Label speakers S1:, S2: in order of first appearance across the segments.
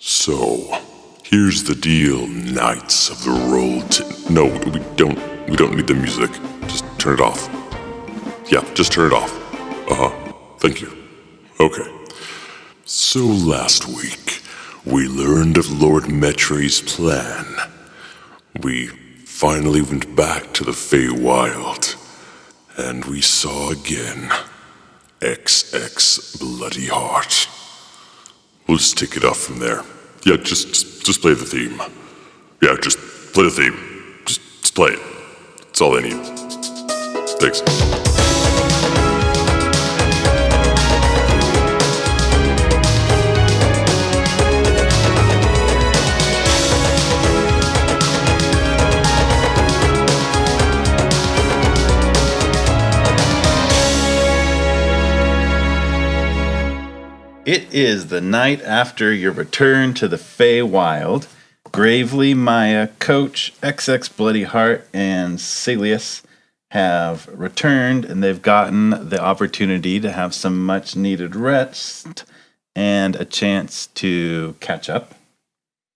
S1: So, here's the deal, Knights of the No, we don't need the music. Just turn it off. Yeah, just turn it off. Thank you. Okay. So last week, we learned of Lord Metre's plan. We finally went back to the Feywild, and we saw again XX Bloody Heart. We'll just take it off from there. Yeah, just play the theme. Yeah, just play the theme. Just play it. That's all I need. Thanks.
S2: It is the night after your return to the Feywild. Gravely, Maya, Coach, XX Bloody Heart, and Saeleas have returned, and they've gotten the opportunity to have some much-needed rest and a chance to catch up.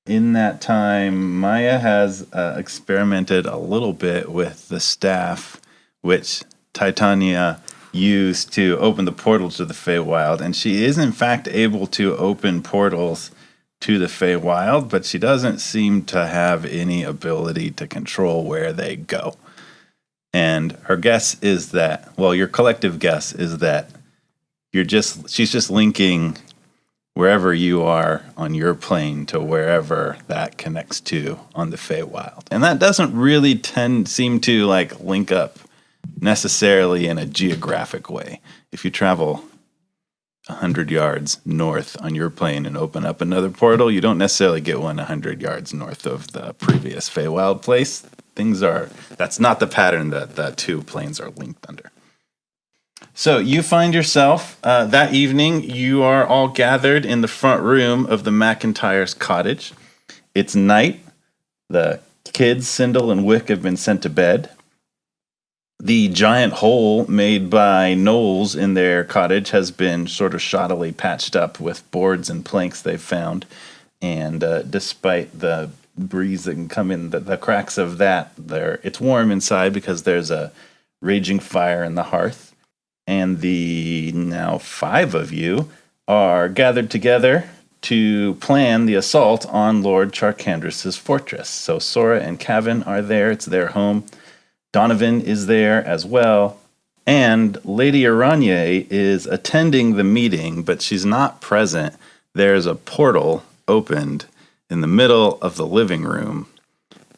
S2: In that time, Maya has experimented a little bit with the staff, which Titania used to open the portal to the Feywild, and she is in fact able to open portals to the Feywild, but she doesn't seem to have any ability to control where they go. And her guess is that, well, your collective guess is that she's just linking wherever you are on your plane to wherever that connects to on the Feywild. And that doesn't really seem to link up necessarily in a geographic way. If you travel 100 yards north on your plane and open up another portal, you don't necessarily get one 100 yards north of the previous Feywild place. That's not the pattern that the two planes are linked under. So you find yourself, that evening, you are all gathered in the front room of the McIntyre's cottage. It's night. The kids, Sindel and Wick, have been sent to bed. The giant hole made by Knowles in their cottage has been sort of shoddily patched up with boards and planks they've found. And despite the breeze that can come in the cracks of that, it's warm inside because there's a raging fire in the hearth. And the now 5 of you are gathered together to plan the assault on Lord Charkandris' fortress. So Sora and Cavan are there. It's their home. Donovan is there as well, and Lady Aranye is attending the meeting, but she's not present. There's a portal opened in the middle of the living room,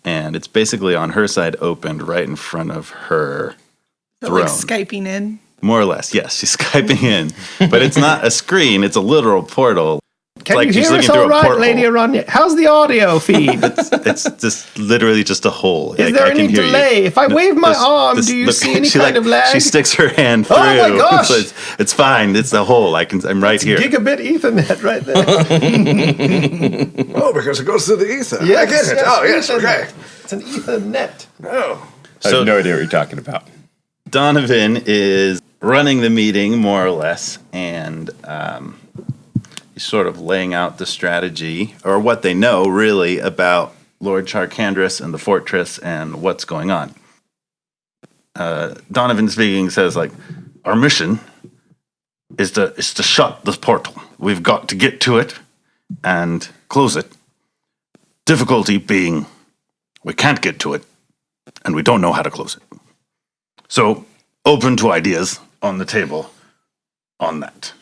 S2: and it's basically on her side opened right in front of her throne.
S3: Like Skyping in?
S2: More or less, yes. She's Skyping in, but it's not a screen, it's a literal portal.
S4: Can you hear us all right, Lady Aranya? How's the audio feed?
S2: It's just literally just a hole.
S4: Is there any delay? If I wave my arm, do you see any kind of lag?
S2: She sticks her hand through.
S4: Oh my gosh!
S2: So it's fine. It's the hole. I'm right here.
S4: Gigabit Ethernet right there.
S5: Oh, because it goes through the ether.
S4: Yes,
S5: I get it. Oh, yes, okay.
S4: It's an Ethernet.
S5: Oh.
S6: I have no idea what you're talking about.
S2: Donovan is running the meeting, more or less, and he's sort of laying out the strategy, or what they know, really, about Lord Charkandris and the fortress and what's going on. Donovan speaking says, our mission is to shut this portal. We've got to get to it and close it. Difficulty being we can't get to it, and we don't know how to close it. So, open to ideas on the table on that.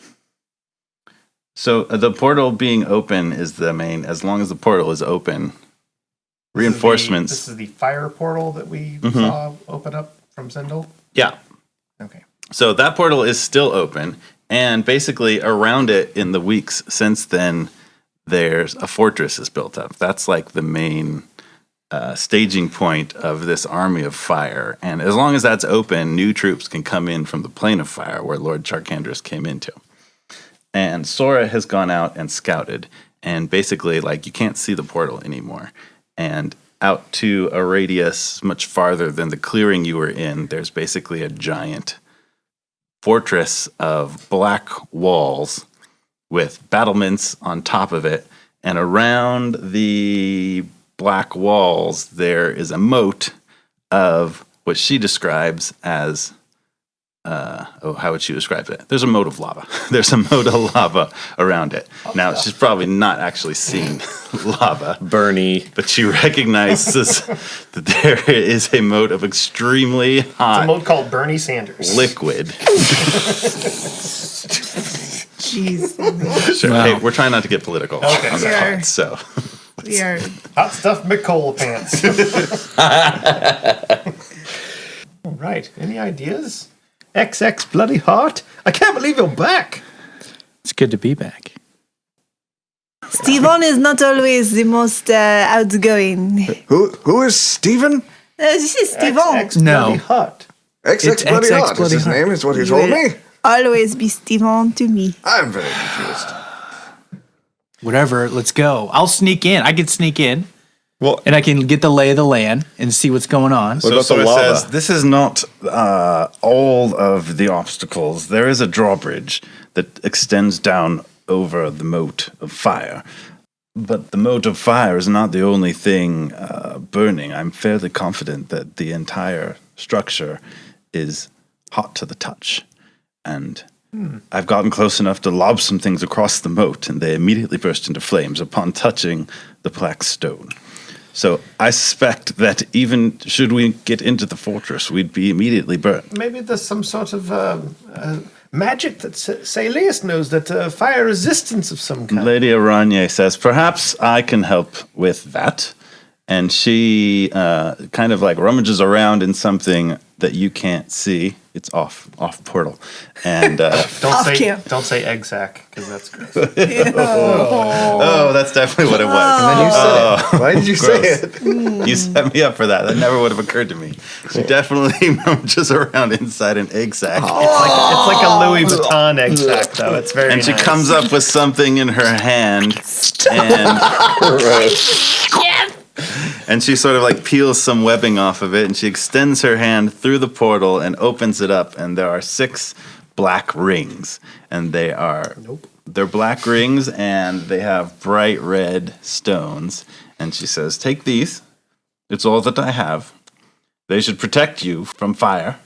S2: So the portal being open is the main. As long as the portal is open, reinforcements.
S4: This is the fire portal that we saw open up from Sindel?
S2: Yeah.
S4: Okay.
S2: So that portal is still open, and basically around it in the weeks since then, there's a fortress is built up. That's the main staging point of this army of fire. And as long as that's open, new troops can come in from the plane of fire where Lord Charkandris came into. And Sora has gone out and scouted, and basically, you can't see the portal anymore. And out to a radius much farther than the clearing you were in, there's basically a giant fortress of black walls with battlements on top of it And around the black walls, there is a moat of what she describes as, how would she describe it? There's a moat of lava. There's a moat of lava around it. Now, she's probably not actually seeing lava.
S6: Bernie.
S2: But she recognizes that there is a moat of extremely hot
S4: It's a mode called Bernie Sanders.
S2: liquid.
S3: Jeez.
S2: Sure. Hey, we're trying not to get political
S4: Okay.
S2: on the
S3: Sure.
S2: pod, so.
S3: We are.
S4: Hot stuff McCole pants. All right. Any ideas? XX bloody heart. I can't believe you're back.
S7: It's good to be back.
S3: Steven is not always the most outgoing.
S5: Who is Steven?
S3: This is Steven.
S4: XX
S7: No.
S4: bloody heart.
S5: XX
S7: It's
S5: Bloody
S7: XX
S5: Heart is
S7: Bloody
S5: his
S7: Heart.
S5: name, is what he
S3: You
S5: told
S3: will
S5: me.
S3: always be Steven to me.
S5: I'm very confused.
S7: Whatever, let's go. I'll sneak in. I can sneak in.
S6: Well,
S7: And I can get the lay of the land and see what's going on.
S6: What about the
S2: it
S6: lava?
S2: says, this is not all of the obstacles. There is a drawbridge that extends down over the moat of fire. But the moat of fire is not the only thing burning. I'm fairly confident that the entire structure is hot to the touch. And I've gotten close enough to lob some things across the moat, and they immediately burst into flames upon touching the black stone. So I suspect that even should we get into the fortress, we'd be immediately burned.
S4: Maybe there's some sort of magic that Saeleas knows, that fire resistance of some kind.
S2: Lady Aranye says, perhaps I can help with that. And she kind of like rummages around in something that you can't see. It's off portal. And
S3: Off cam.
S4: Don't say egg sack, because that's gross.
S2: oh, that's definitely what it was.
S5: And then you said it. Why did you say it?
S2: You set me up for that. That never would have occurred to me. She definitely rummages around inside an egg sack.
S4: It's like a Louis Vuitton egg sack, though. It's very
S2: And she
S4: nice.
S2: comes up with something in her hand. And she sort of like peels some webbing off of it, and she extends her hand through the portal and opens it up, and there are 6 black rings. And they're black rings, and they have bright red stones. And she says, take these. It's all that I have. They should protect you from fire,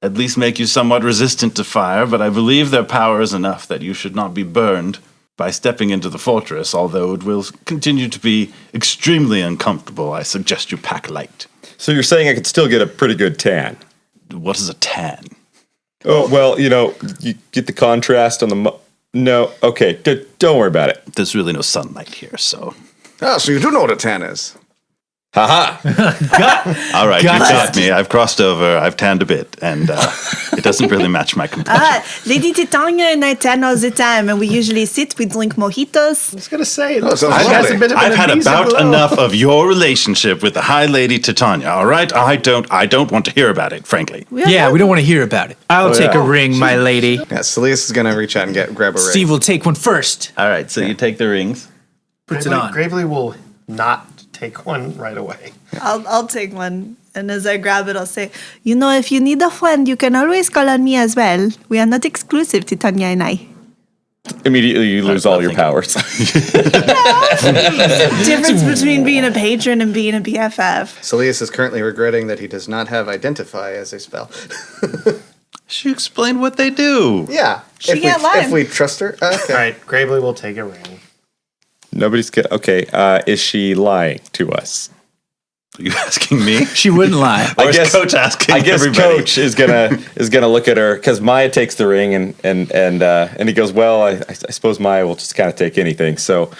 S2: at least make you somewhat resistant to fire, but I believe their power is enough that you should not be burned by stepping into the fortress, although it will continue to be extremely uncomfortable. I suggest you pack light.
S6: so you're saying I could still get a pretty good tan?
S2: What is a tan?
S6: Oh, well, you get the contrast on the... No, okay, don't worry about it.
S2: There's really no sunlight here, so...
S5: Oh, so you do know what a tan is.
S6: Haha.
S2: All right, you
S7: Got
S2: got me. I've crossed over. I've tanned a bit, and it doesn't really match my complexion.
S3: Lady Titania and I tan all the time, and we usually sit, we drink mojitos.
S4: I was going to say, it looks
S5: sounds
S4: like she has a
S5: lovely.
S4: bit of an
S2: I've had
S4: amnesia
S2: about
S4: below.
S2: enough of your relationship with the High Lady Titania, all right? I don't want to hear about it, frankly.
S7: Yeah, we don't want to hear about it. I'll take a ring, my lady.
S8: Yeah, Saeleas is gonna reach out and grab a ring.
S7: Steve will take one first.
S2: All right, so you take the rings.
S7: Puts it on.
S4: Gravely will not take one right away.
S3: I'll take one, and as I grab it, I'll say, if you need a friend, you can always call on me as well. We are not exclusive, Titania and I.
S6: Immediately you lose all your powers.
S3: Difference between being a patron and being a BFF.
S8: Saeleas is currently regretting that he does not have Identify as a spell.
S2: She explained what they do.
S8: Yeah.
S3: She can't lie.
S8: If we trust her. Okay.
S4: All right, Gravely will take a ring.
S6: Nobody's good. Okay, is she lying to us?
S2: Are you asking me?
S7: She wouldn't lie.
S2: Or is Coach asking
S6: I guess
S2: everybody?
S6: Coach is gonna look at her because Maya takes the ring and he goes, well, I suppose Maya will just kind of take anything. So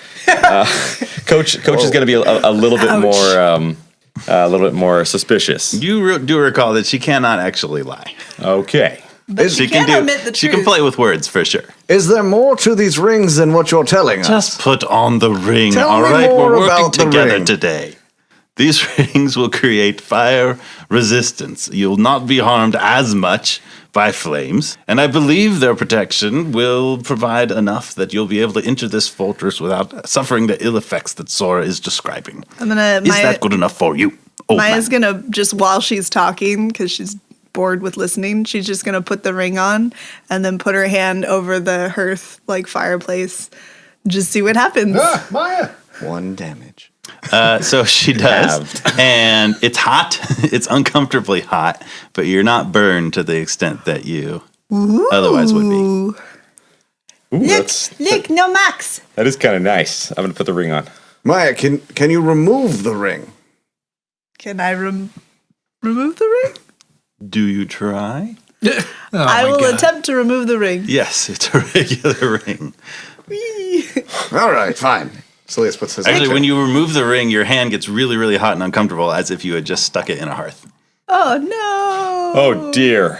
S6: Coach is gonna be a little bit more suspicious.
S2: You do recall that she cannot actually lie.
S6: Okay.
S3: But she can't omit the
S2: She
S3: truth.
S2: can play with words for sure.
S5: Is there more to these rings than what you're telling us?
S2: Just put on the ring,
S5: Tell
S2: all
S5: me
S2: right?
S5: more
S2: We're working
S5: about the
S2: together
S5: ring.
S2: today. These rings will create fire resistance. You'll not be harmed as much by flames, and I believe their protection will provide enough that you'll be able to enter this fortress without suffering the ill effects that Sora is describing.
S3: I'm gonna.
S2: Is that good enough for you? Oh,
S3: Maya's gonna just while she's talking, because she's bored with listening, she's just gonna put the ring on and then put her hand over the hearth like fireplace. Just see what happens.
S4: Maya!
S5: 1 damage.
S2: So she does, and it's hot. It's uncomfortably hot, but you're not burned to the extent that you otherwise would be.
S6: Ooh,
S3: Look, no max.
S6: that is kind of nice. I'm gonna put the ring on.
S5: Maya, can you remove the ring?
S3: Can I remove the ring?
S2: Do you try?
S3: I will attempt to remove the ring.
S2: Yes, it's a regular ring.
S5: All right, fine. Saeleas puts his
S2: Actually, when you remove the ring, your hand gets really, really hot and uncomfortable, as if you had just stuck it in a hearth.
S3: Oh no!
S6: Oh dear.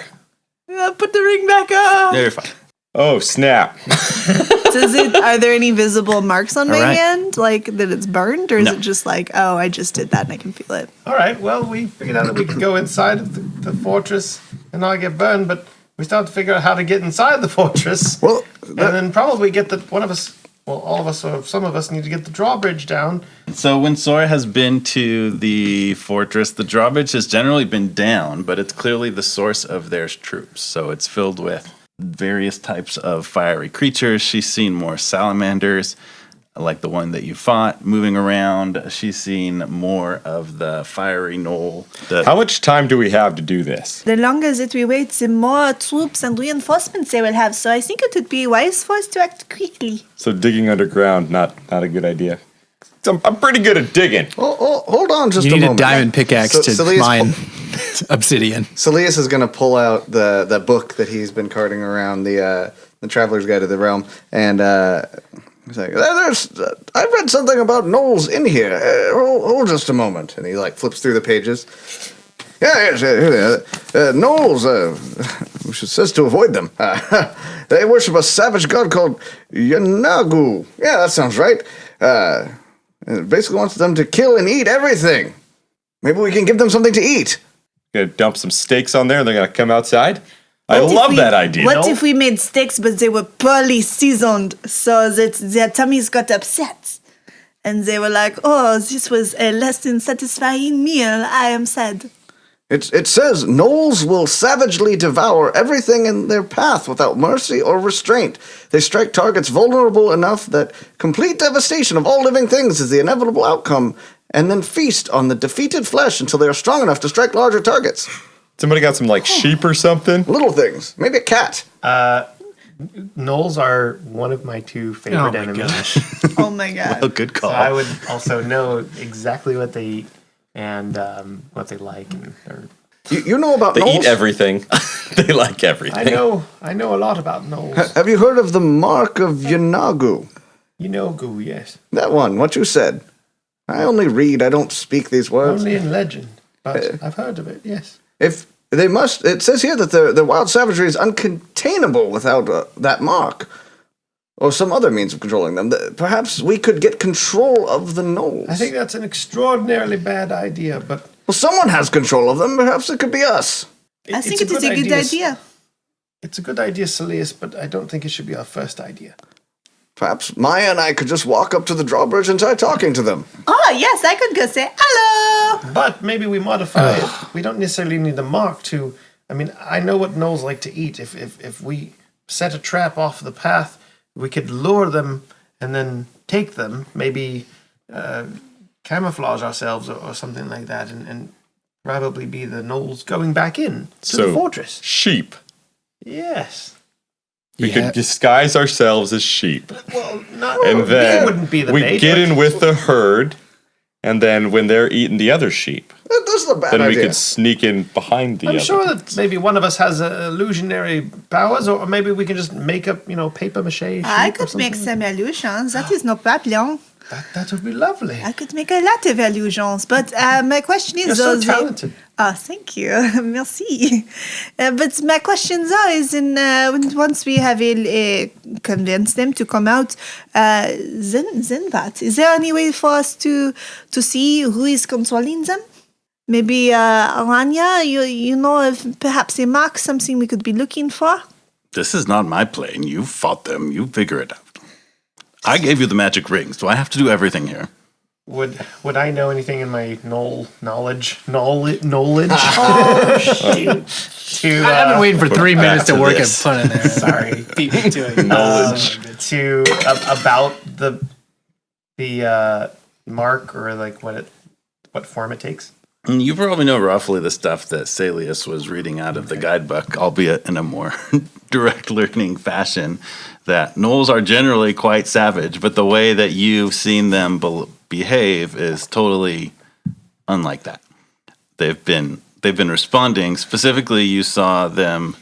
S3: Put the ring back on.
S2: You're fine.
S6: Oh snap.
S3: Are there any visible marks on my
S2: right.
S3: hand, like that it's burned, or is
S2: No.
S3: it just like, oh, I just did that and I can feel it?
S4: All right, well, we figured out that we could go inside of the fortress and not get burned, but we still have to figure out how to get inside the fortress.
S5: Well,
S4: and then probably get all of us, or some of us need to get the drawbridge down.
S2: So when Sora has been to the fortress, the drawbridge has generally been down, but it's clearly the source of their troops. So it's filled with various types of fiery creatures. She's seen more salamanders, like the one that you fought, moving around. She's seen more of the fiery knoll.
S6: How much time do we have to do this?
S3: The longer that we wait, the more troops and reinforcements they will have. So I think it would be wise for us to act quickly.
S6: So digging underground, not a good idea. I'm pretty good at digging.
S5: hold on just
S7: You
S5: a
S7: need a
S5: moment.
S7: diamond pickaxe to
S5: Saeleas
S7: mine obsidian.
S5: Saeleas is going to pull out the book that he's been carting around, the Traveler's Guide to the Realm, and he's like, I've read something about gnolls in here. Hold just a moment. And he flips through the pages. Yes, gnolls, which it says to avoid them. They worship a savage god called Yanagu. Yeah, that sounds right. It basically wants them to kill and eat everything. Maybe we can give them something to eat.
S6: Gonna dump some steaks on there and they're gonna come outside? I love that idea.
S3: What if we made steaks, but they were poorly seasoned, so that their tummies got upset? And they were like, oh, this was a less than satisfying meal. I am sad.
S5: It says gnolls will savagely devour everything in their path without mercy or restraint. They strike targets vulnerable enough that complete devastation of all living things is the inevitable outcome, and then feast on the defeated flesh until they are strong enough to strike larger targets.
S6: Somebody got some sheep or something?
S5: Little things. Maybe a cat.
S4: Gnolls are one of my 2 favorite enemies.
S3: Oh my god.
S2: Oh, good call.
S4: So I would also know exactly what they eat and what they like.
S5: You know about
S6: They
S5: gnolls?
S6: eat everything. They like everything.
S4: I know a lot about gnolls.
S5: Have you heard of the Mark of Yanagu?
S4: Goo, yes.
S5: That one, what you said. I only read, I don't speak these words.
S4: Only in legend, but I've heard of it, yes.
S5: If they must, it says here that the wild savagery is uncontainable without that mark, or some other means of controlling them. Perhaps we could get control of the gnolls.
S4: I think that's an extraordinarily bad idea, but...
S5: Well, someone has control of them. Perhaps it could be us.
S3: I think it is a good idea.
S4: It's a good idea, Saeleas, but I don't think it should be our first idea.
S5: Perhaps Maya and I could just walk up to the drawbridge and try talking to them.
S3: Oh, yes, I could go say, hello.
S4: But maybe we modify it. We don't necessarily need the mark to... I mean, I know what gnolls like to eat. If we set a trap off the path, we could lure them and then take them, maybe camouflage ourselves or something like that, and probably be the gnolls going back in to the fortress.
S6: Sheep.
S4: Yes.
S6: We could disguise ourselves as sheep.
S4: Well,
S6: And then
S4: we wouldn't be the
S6: we
S4: bait,
S6: get
S4: but-
S6: in with the herd, and then when they're eating the other sheep,
S5: This is a bad
S6: then we
S5: idea.
S6: could sneak in behind the
S4: I'm
S6: other.
S4: sure that maybe one of us has illusionary powers, or maybe we can just make up, paper mache.
S3: I
S4: sheep or
S3: could make
S4: something.
S3: some illusions. That is no problem.
S4: That would be lovely.
S3: I could make a lot of illusions. But my question is...
S4: You're so
S3: though,
S4: talented.
S3: Oh, thank you. Merci. But my question though is once we have convinced them to come out, then what? Is there any way for us to see who is controlling them? Maybe Aranya, you know if perhaps a mark, something we could be looking for?
S2: This is not my plane. You fought them. You figure it out. I gave you the magic rings. Do I have to do everything here?
S4: Would I know anything in my knowledge?
S3: Oh,
S4: shoot.
S7: I've been waiting for 3 minutes to
S2: to
S7: work
S2: this.
S7: and put in there.
S4: Sorry.
S7: Beat me to it.
S4: About the the mark or like what form it takes?
S2: And you probably know roughly the stuff that Saeleas was reading out of the guidebook, albeit in a more direct learning fashion, that gnolls are generally quite savage, but the way that you've seen them behave is totally unlike that. They've been responding. Specifically, you saw them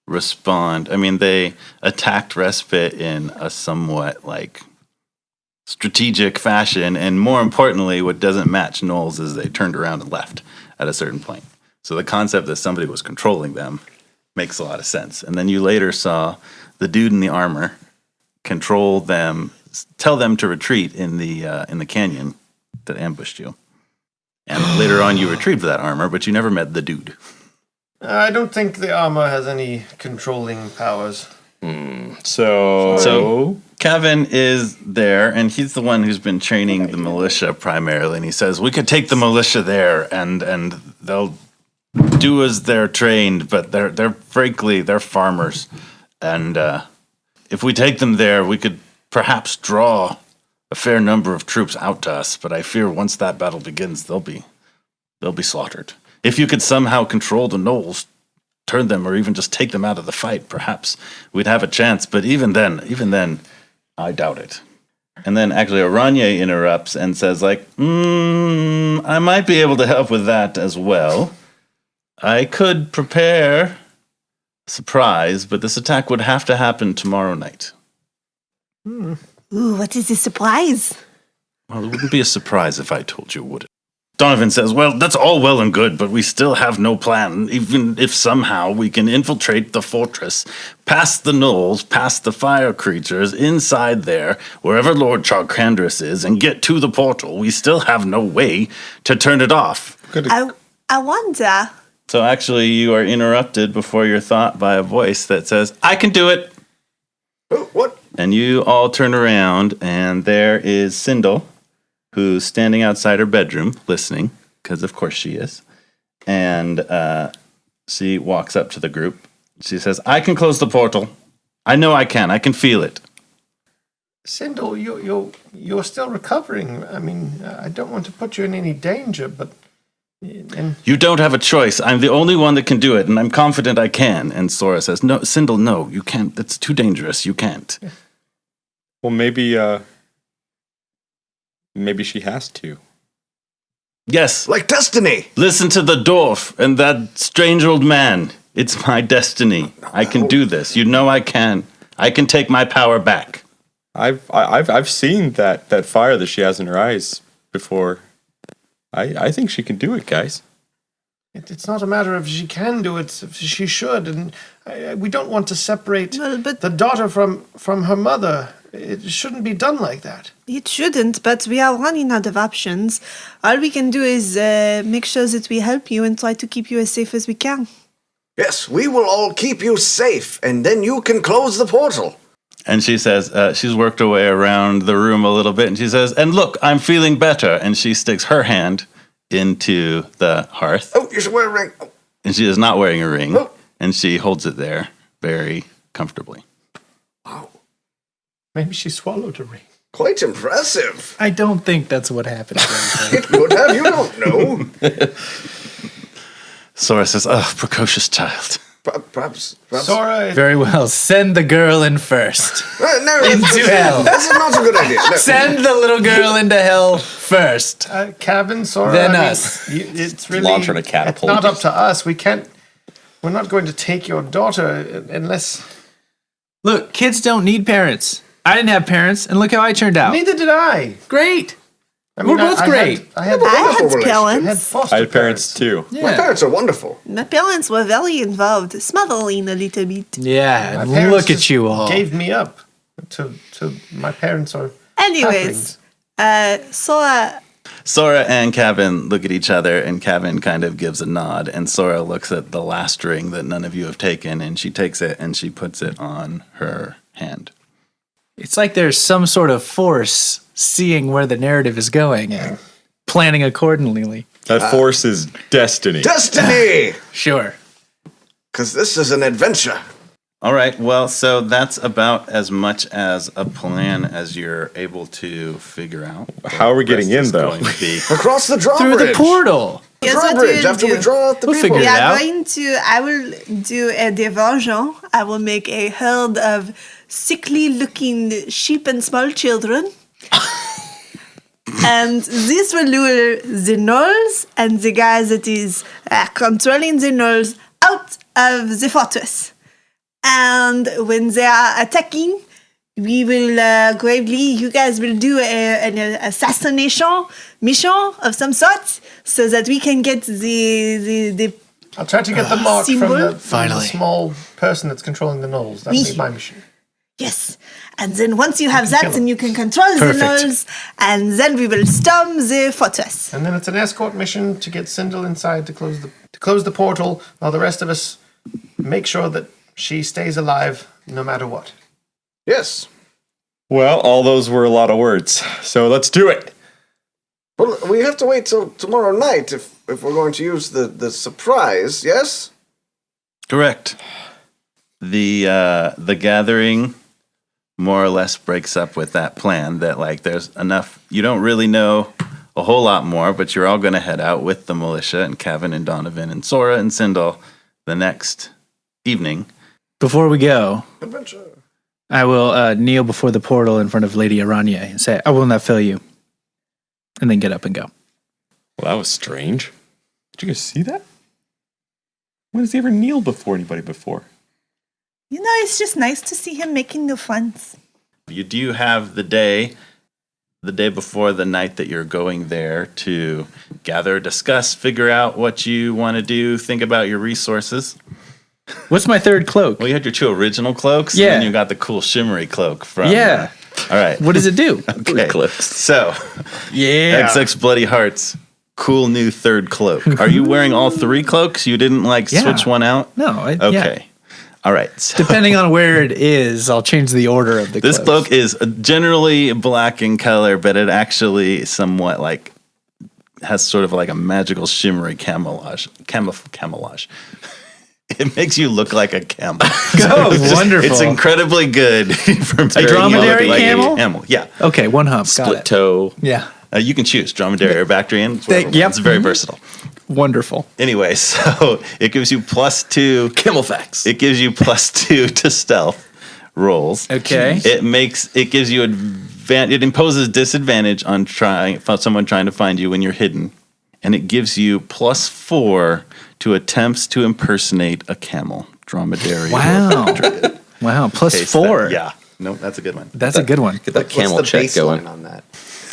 S2: respond. I mean, they attacked Respite in a somewhat like strategic fashion, and more importantly, what doesn't match gnolls is they turned around and left at a certain point. So the concept that somebody was controlling them makes a lot of sense. And then you later saw the dude in the armor control them, tell them to retreat in the canyon that ambushed you. And later on, you retrieved that armor, but you never met the dude.
S4: I don't think the armor has any controlling powers.
S6: So
S2: Kevin is there, and he's the one who's been training the militia primarily. And he says, we could take the militia there, and they'll do as they're trained, but they're frankly, they're farmers. And if we take them there, we could perhaps draw a fair number of troops out to us. But I fear once that battle begins, they'll be slaughtered. If you could somehow control the gnolls, turn them, or even just take them out of the fight, perhaps we'd have a chance. But even then, I doubt it. And then actually Aranye interrupts and says, like, I might be able to help with that as well. I could prepare a surprise, but this attack would have to happen tomorrow night.
S3: Ooh, what is the surprise?
S2: Well, it wouldn't be a surprise if I told you, would it? Donovan says, well, that's all well and good, but we still have no plan, even if somehow we can infiltrate the fortress, past the gnolls, past the fire creatures, inside there, wherever Lord Charcandrus is, and get to the portal. We still have no way to turn it off.
S3: I wonder.
S2: So actually, you are interrupted before your thought by a voice that says, I can do it.
S5: What?
S2: And you all turn around, and there is Sindel, who's standing outside her bedroom listening, because of course she is. And she walks up to the group. She says, I can close the portal. I know I can. I can feel it.
S4: Sindel, you're still recovering. I mean, I don't want to put you in any danger, but... And
S2: You don't have a choice. I'm the only one that can do it, and I'm confident I can. And Sora says, no, Sindel, no, you can't. That's too dangerous. You can't.
S6: well, maybe she has to.
S2: Yes.
S5: Like destiny.
S2: Listen to the dwarf and that strange old man. It's my destiny. I can do this. You know I can. I can take my power back.
S6: I've seen that fire that she has in her eyes before. I think she can do it, guys.
S4: it's not a matter of she can do it, she should. And we don't want to separate
S3: Well, but-
S4: the daughter from her mother. It shouldn't be done like that.
S3: It shouldn't, but we are running out of options. All we can do is make sure that we help you and try to keep you as safe as we can.
S5: Yes, we will all keep you safe, and then you can close the portal.
S2: And she says, she's worked her way around the room a little bit, and she says, and look, I'm feeling better. And she sticks her hand into the hearth.
S5: Oh, you should wear a ring. Oh.
S2: And she is not wearing a ring.
S5: Oh.
S2: And she holds it there very comfortably.
S5: Wow,
S4: Maybe she swallowed a ring.
S5: quite impressive.
S7: I don't think that's what happened.
S5: It could have, you don't know.
S2: Sora says, oh, precocious child.
S5: Perhaps.
S4: Sora,
S7: Very well. Send the girl in first.
S5: No,
S7: Into hell.
S5: That's not a good idea. No.
S7: Send the little girl into hell first.
S4: Cabin, Sora.
S7: Then
S4: I mean,
S7: us.
S4: It's really
S6: Launch her in a catapult.
S4: It's not up to us. We're not going to take your daughter unless.
S7: Look, kids don't need parents. I didn't have parents, and look how I turned out.
S4: Neither did I.
S7: Great.
S4: I
S7: We're both great.
S4: I had
S3: I had
S5: relationship.
S3: parents.
S4: foster
S6: I had parents too.
S7: Yeah.
S5: My parents are wonderful.
S3: My parents were very involved, smothering a little bit.
S7: Yeah,
S4: My
S7: and
S4: parents
S7: look at
S4: just
S7: you all.
S4: Gave me up to my parents are.
S3: Anyways,
S2: Sora and Kevin look at each other, and Kevin kind of gives a nod, and Sora looks at the last ring that none of you have taken, and she takes it and she puts it on her hand.
S7: It's like there's some sort of force seeing where the narrative is going and planning accordingly.
S6: That force is destiny.
S5: Destiny!
S7: Sure.
S5: Because this is an adventure.
S2: All right. Well, so that's about as much as a plan as you're able to figure out.
S6: How are we getting in, though?
S2: Going to be
S5: Across the
S7: Through
S5: drawbridge.
S7: the portal.
S3: Here's what
S5: Drawbridge
S3: we'll
S5: after
S3: do.
S5: we draw out the
S7: We'll
S5: people.
S7: figure it out.
S3: I will do a diversion. I will make a herd of sickly looking sheep and small children. And this will lure the gnolls and the guy that is controlling the gnolls out of the fortress. And when they are attacking, we will you guys will do an assassination mission of some sort so that we can get the
S4: I'll try to get the mark from
S3: symbol.
S4: the
S7: Finally.
S4: small person that's controlling the gnolls. That'll
S3: Oui.
S4: be my mission.
S3: yes. And then once you have that,
S4: kill
S3: then
S4: them.
S3: you can control
S7: Perfect.
S3: the gnolls, and then we will storm the fortress.
S4: And then it's an escort mission to get Sindel inside to close the portal, while the rest of us make sure that she stays alive no matter what.
S5: Yes.
S6: Well, all those were a lot of words. So let's do it.
S5: Well, we have to wait till tomorrow night if we're going to use the surprise, yes?
S2: correct. The gathering more or less breaks up with that plan that like there's enough. You don't really know a whole lot more, but you're all going to head out with the militia and Kevin and Donovan and Sora and Sindel the next evening.
S7: Before we go,
S5: Adventure.
S7: I will kneel before the portal in front of Lady Aranya and say, I will not fail you. And then get up and go.
S6: Well, that was strange. Did you guys see that? When has he ever kneeled before anybody before?
S3: You know, it's just nice to see him making new friends.
S2: You do have the day before the night that you're going there to gather, discuss, figure out what you want to do, think about your resources.
S7: What's my third cloak?
S2: Well, you had your two original cloaks,
S7: Yeah.
S2: and then you got the cool shimmery cloak from.
S7: Yeah.
S2: All right.
S7: What does it do?
S2: Okay. So,
S7: Yeah.
S2: XX Bloody Hearts, cool new third cloak. Are you wearing all three cloaks? You didn't
S7: Yeah.
S2: switch one out?
S7: No.
S2: Okay. All right. So
S7: Depending on where it is, I'll change the order of the
S2: this
S7: cloaks.
S2: cloak is generally black in color, but it actually somewhat like has sort of like a magical shimmery camouflage. It makes you look like a camel.
S7: Oh,
S2: It's
S7: wonderful.
S2: It's incredibly good for making you
S7: dromedary
S2: look like
S7: camel?
S2: a camel. Yeah.
S7: Okay, one hump. Got
S6: Split
S7: it.
S6: toe.
S7: Yeah.
S2: You can choose dromedary or Bactrian.
S7: Yep.
S2: It's very versatile.
S7: Wonderful.
S2: Anyway, so it gives you +2.
S6: Camel facts.
S2: It gives you +2 to stealth rolls.
S7: Okay.
S2: It gives you it imposes disadvantage on someone trying to find you when you're hidden, and it gives you +4 to attempts to impersonate a camel, dromedary.
S7: Wow.
S2: Druid.
S7: Wow. Plus
S2: Case
S7: 4.
S2: that- yeah. No, that's a good one.
S7: That's a good one.
S6: Get that camel
S5: What's the
S6: check going.
S5: baseline on that?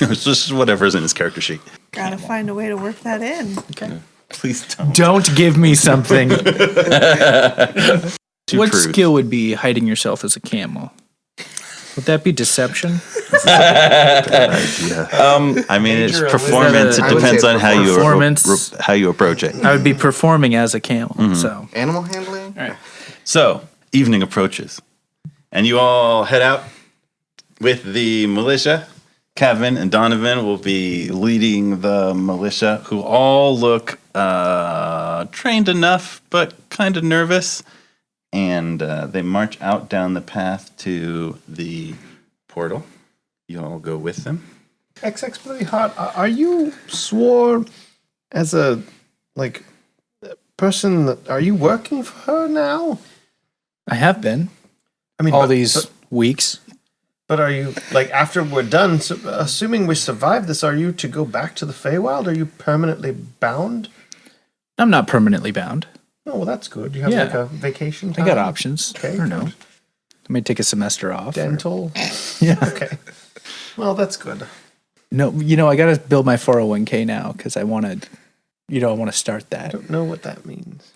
S2: It's just whatever's in his character sheet.
S3: Gotta find a way to work that in.
S2: Please don't.
S7: Don't give me something.
S2: Too
S7: What
S2: prude.
S7: skill would be hiding yourself as a camel? Would that be deception?
S2: I mean, it's
S4: Major
S2: performance.
S7: I
S2: It
S5: would say
S2: depends on how you
S7: performance.
S2: how you approach it.
S7: I would be performing as a camel. So
S5: Animal handling?
S2: So, evening approaches, and you all head out with the militia. Kevin and Donovan will be leading the militia, who all look trained enough, but kind of nervous. And they march out down the path to the portal. You all go with them.
S4: XX Bloody Heart, are you sworn as a person that are you working for her now?
S7: I have been
S4: I mean,
S7: all
S4: but-
S7: these weeks.
S4: But are you after we're done? So, assuming we survive this, are you to go back to the Feywild? Are you permanently bound?
S7: I'm not permanently bound.
S4: Oh, well, that's good. You have
S7: Yeah.
S4: like a vacation
S7: I
S4: time.
S7: got options.
S4: Okay,
S7: I don't know.
S4: good.
S7: I may take a semester off. or-
S4: Dental.
S7: Yeah.
S4: Okay. Well, that's good.
S7: No, I got to build my 401k now because I want to, I want to start that.
S4: Don't know what that means.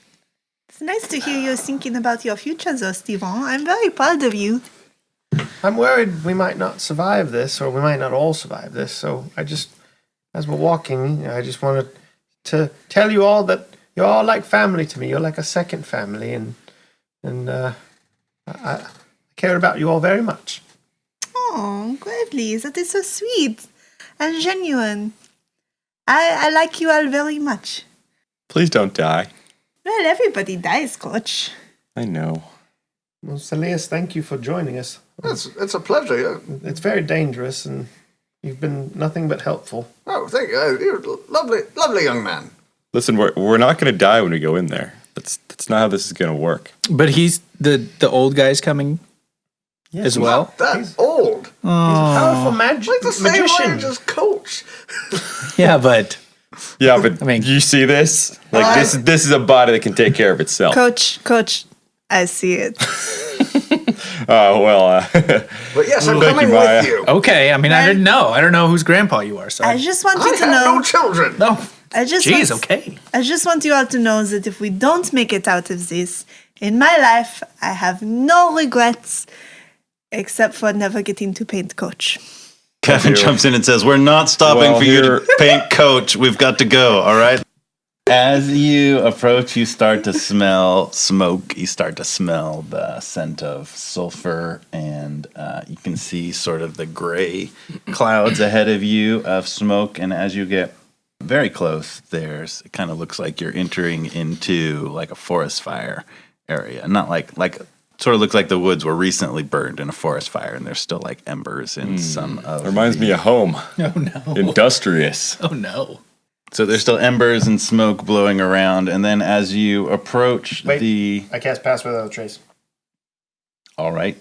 S3: It's nice to hear you thinking about your future, though, Steven. I'm very proud of you.
S4: I'm worried we might not survive this, or we might not all survive this. So I just, as we're walking, I just wanted to tell you all that you're all like family to me. You're like a second family, and I care about you all very much.
S3: Oh, gravely. That is so sweet and genuine. I like you all very much.
S6: Please don't die.
S3: Well, everybody dies, Coach.
S6: I know.
S4: Well, Saeleas, thank you for joining us.
S5: It's a pleasure.
S4: It's very dangerous, and you've been nothing but helpful.
S5: Oh, thank you. You're a lovely young man.
S6: Listen, we're not going to die when we go in there. That's not how this is going to work.
S7: But he's the old guy's coming as well.
S5: Not that old.
S4: He's a powerful
S5: Like the same
S4: magician.
S5: age as Coach.
S7: Yeah, but
S6: Yeah, but
S7: I mean-
S6: you see this? Like this is a body that can take care of itself.
S3: Coach, I see it.
S6: Oh well.
S5: But yes, I'm
S6: Thank you,
S5: coming
S6: Maya.
S5: with you.
S7: okay. I mean, I didn't know. I don't know whose grandpa you are. So
S3: I just want
S5: I
S3: you to
S5: have
S3: know.
S5: no children.
S7: no.
S3: I just
S7: Jeez.
S3: want,
S7: Okay.
S3: I just want you all to know that if we don't make it out of this, in my life, I have no regrets except for never getting to paint Coach.
S2: Kevin jumps in and says, "We're not stopping
S6: Well,
S2: for you
S6: here-
S2: to paint Coach. We've got to go, all right?" As you approach, you start to smell smoke. You start to smell the scent of sulfur, and you can see sort of the gray clouds ahead of you of smoke. And as you get very close, it kind of looks like you're entering into like a forest fire area. Not like sort of looks like the woods were recently burned in a forest fire, and there's still like embers in some of.
S6: Reminds me of home.
S7: Oh no.
S6: Industrious.
S7: Oh no.
S2: So there's still embers and smoke blowing around, and then as you approach
S4: Wait. I cast Pass Without a Trace.
S2: all right,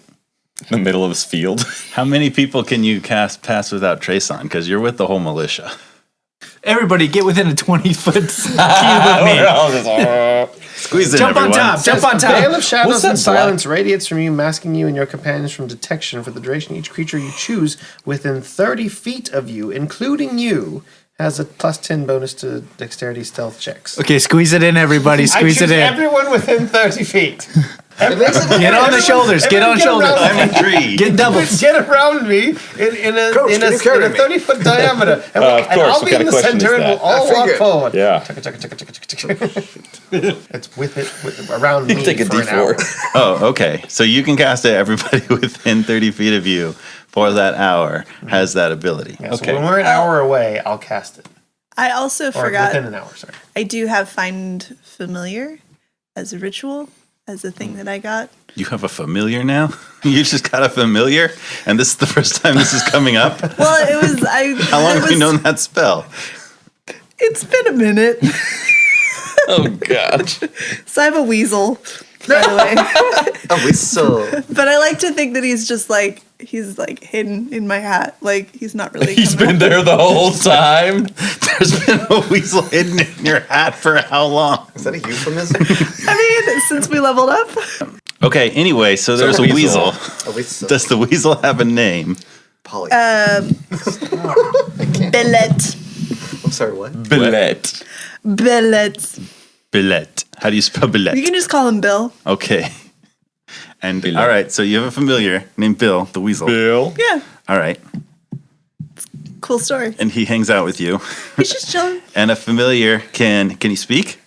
S6: In the middle of this field.
S2: how many people can you cast Pass Without Trace on? Because you're with the whole militia.
S7: Everybody, get within a 20-foot cube of me.
S2: Squeeze in,
S7: Jump on
S2: everyone.
S7: top. Jump on top.
S4: Veil of shadows
S6: that
S4: and silence radiates from you, masking you and your companions from detection for the duration. Each creature you choose within 30 feet of you, including you, has a plus 10 bonus to dexterity stealth checks.
S7: Okay, squeeze it in, everybody. Squeeze it in.
S4: everyone within 30 feet.
S7: Get on the shoulders. Get on shoulders.
S2: I'm intrigued.
S7: Get doubles.
S4: Get around me in a
S5: Coach, can you carry me?
S4: 30-foot diameter. And,
S6: Of
S4: and
S6: course,
S4: I'll
S6: what
S4: be
S6: kind
S4: in
S6: of
S4: the
S6: question is
S4: center and
S6: that?
S4: we'll all
S5: I
S4: walk
S5: figured.
S4: forward.
S6: Yeah.
S4: It's with around me
S6: Take a
S4: for an
S6: D4.
S4: hour.
S2: Oh, okay. So you can cast it. Everybody within 30 feet of you for that hour has that ability.
S4: Yeah,
S2: Okay.
S4: So when we're an hour away, I'll cast it.
S3: I also
S4: Or
S3: forgot
S4: within an hour, sorry.
S3: I do have Find Familiar as a ritual, as a thing that I got.
S2: You have a familiar now? You just got a familiar? And this is the first time this is coming up?
S3: Well, it was
S2: How long have you known that spell?
S3: It's been a minute.
S6: Oh god.
S3: So I have a weasel, by the way.
S5: A whistle.
S3: But I like to think that he's hidden in my hat. Like he's not really.
S6: He's
S3: coming
S6: been
S3: up.
S6: there the whole time.
S2: There's been a weasel hidden in your hat for how long?
S5: Is that a euphemism?
S3: I mean, since we leveled up.
S2: Okay, anyway, so there's a weasel.
S5: A whistle.
S2: Does the weasel have a name?
S5: Polly.
S3: Bellet.
S5: I'm sorry, what?
S6: Billet.
S3: Bellet.
S2: Billet. How do you spell billet?
S3: You can just call him Bill.
S2: Okay. And
S6: Billet.
S2: all right, so you have a familiar named Bill, the weasel.
S6: Bill.
S3: Yeah.
S2: All right.
S3: Cool story.
S2: And he hangs out with you.
S3: He's just chilling.
S2: And a familiar can he speak?